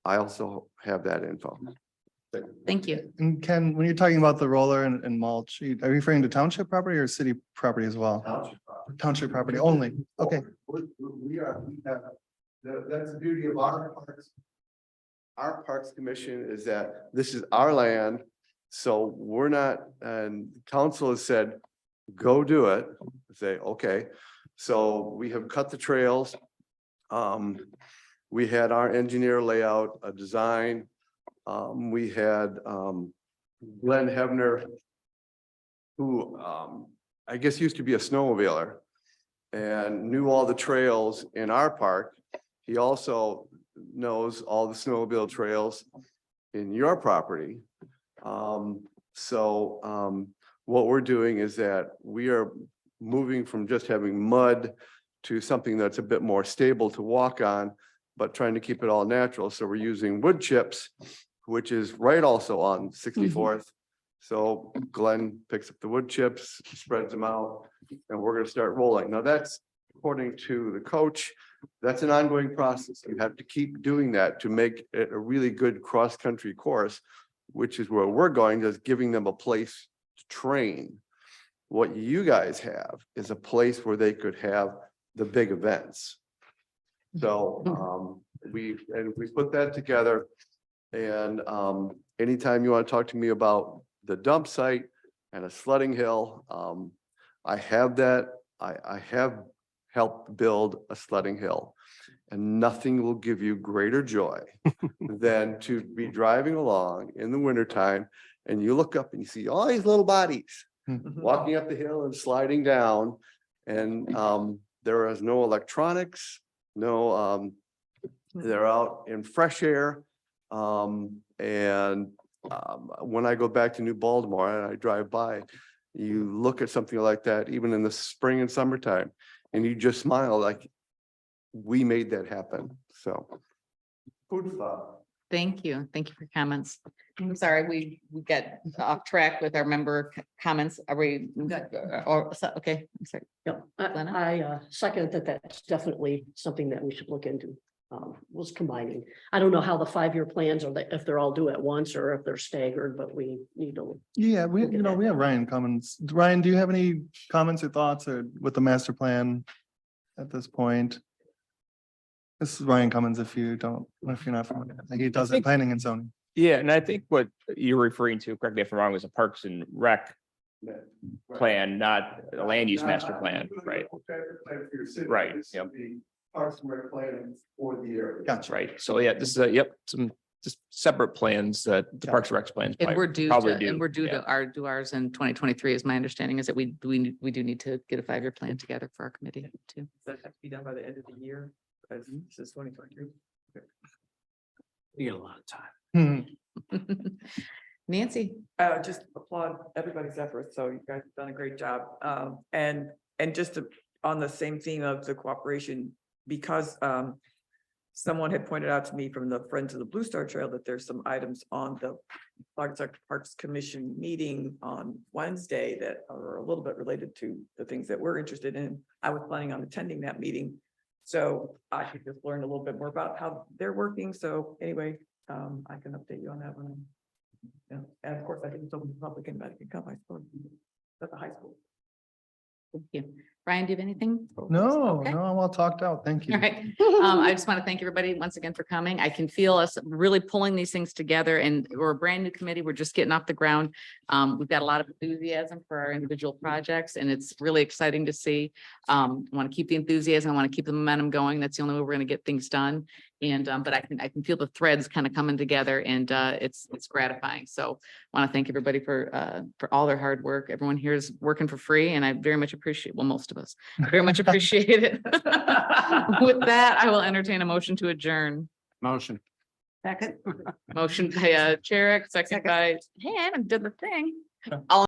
Speaker 11: I also have that info.
Speaker 1: Thank you.
Speaker 5: And Ken, when you're talking about the roller and mulch, are you referring to township property or city property as well? Township property only. Okay.
Speaker 11: We have, that's the beauty of our parks. Our Parks Commission is that this is our land. So we're not, and council has said, go do it. Say, okay. So we have cut the trails. We had our engineer lay out a design. We had Glenn Hebner, who I guess used to be a snowmobiler and knew all the trails in our park. He also knows all the snowmobile trails in your property. What we're doing is that we are moving from just having mud to something that's a bit more stable to walk on, but trying to keep it all natural. So we're using wood chips, which is right also on 64th. So Glenn picks up the wood chips, spreads them out, and we're gonna start rolling. Now that's according to the coach. That's an ongoing process. You have to keep doing that to make it a really good cross-country course, which is where we're going, is giving them a place to train. What you guys have is a place where they could have the big events. So we put that together. And anytime you want to talk to me about the dump site and a sledding hill, I have that. I have helped build a sledding hill. And nothing will give you greater joy than to be driving along in the wintertime and you look up and you see all these little bodies walking up the hill and sliding down. And there is no electronics, no, they're out in fresh air. When I go back to New Baltimore and I drive by, you look at something like that, even in the spring and summertime, and you just smile like, we made that happen, so. Food for thought.
Speaker 1: Thank you. Thank you for your comments. I'm sorry, we got off track with our member comments. Are we? Okay, I'm sorry.
Speaker 6: Yep,
Speaker 1: Glenna?
Speaker 6: I second that that's definitely something that we should look into. Was combining. I don't know how the 5-year plans are, if they're all due at once or if they're staggered, but we need to.
Speaker 5: Yeah, we,
Speaker 6: Look at
Speaker 5: you know,
Speaker 6: that.
Speaker 5: we have Ryan Cummins. Ryan, do you have any comments or thoughts or with the master plan at this point? This is Ryan Cummins, if you're not familiar. He does it planning and zoning.
Speaker 12: Yeah, and I think what you're referring to, correct me if I'm wrong, was a Parks and Rec plan, not a land use master plan, right? Right, yep.
Speaker 11: Parks and Rec planning for the area.
Speaker 5: Gotcha.
Speaker 12: Right, so yeah, this is, yep, some just separate plans that the Parks and Rec plans.
Speaker 1: And we're due
Speaker 12: probably
Speaker 1: to, and we're due
Speaker 12: yeah.
Speaker 1: to do ours in 2023 is my understanding is that we do need to get a 5-year plan together for our committee too.
Speaker 3: Does that have to be done by the end of the year? As this is 2023.
Speaker 9: You get a lot of time.
Speaker 1: Nancy,
Speaker 3: Just applaud everybody's efforts. So you guys have done a great job. And just on the same theme of the cooperation, because someone had pointed out to me from the Friends of the Blue Star Trail that there's some items on the Parks Commission meeting on Wednesday that are a little bit related to the things that we're interested in. I was planning on attending that meeting. So I could just learn a little bit more about how they're working. So anyway, I can update you on that one. Yeah, and of course, I think it's open to public, anybody can come, I suppose, at the high school.
Speaker 1: thank you. Brian, do you have anything?
Speaker 5: No,
Speaker 1: Okay.
Speaker 5: no, I'm all talked out. Thank you.
Speaker 1: All right. I just want to thank everybody once again for coming. I can feel us really pulling these things together and we're a brand new committee. We're just getting off the ground. We've got a lot of enthusiasm for our individual projects and it's really exciting to see. I want to keep the enthusiasm. I want to keep the momentum going. That's the only way we're going to get things done. And but I can feel the threads kind of coming together and it's gratifying. So I want to thank everybody for all their hard work. Everyone here is working for free and I very much appreciate, well, most of us very much appreciate it. With that, I will entertain a motion to adjourn.
Speaker 9: Motion.
Speaker 2: Second.
Speaker 1: Motion by Chair, second by, hey, I haven't done the thing. All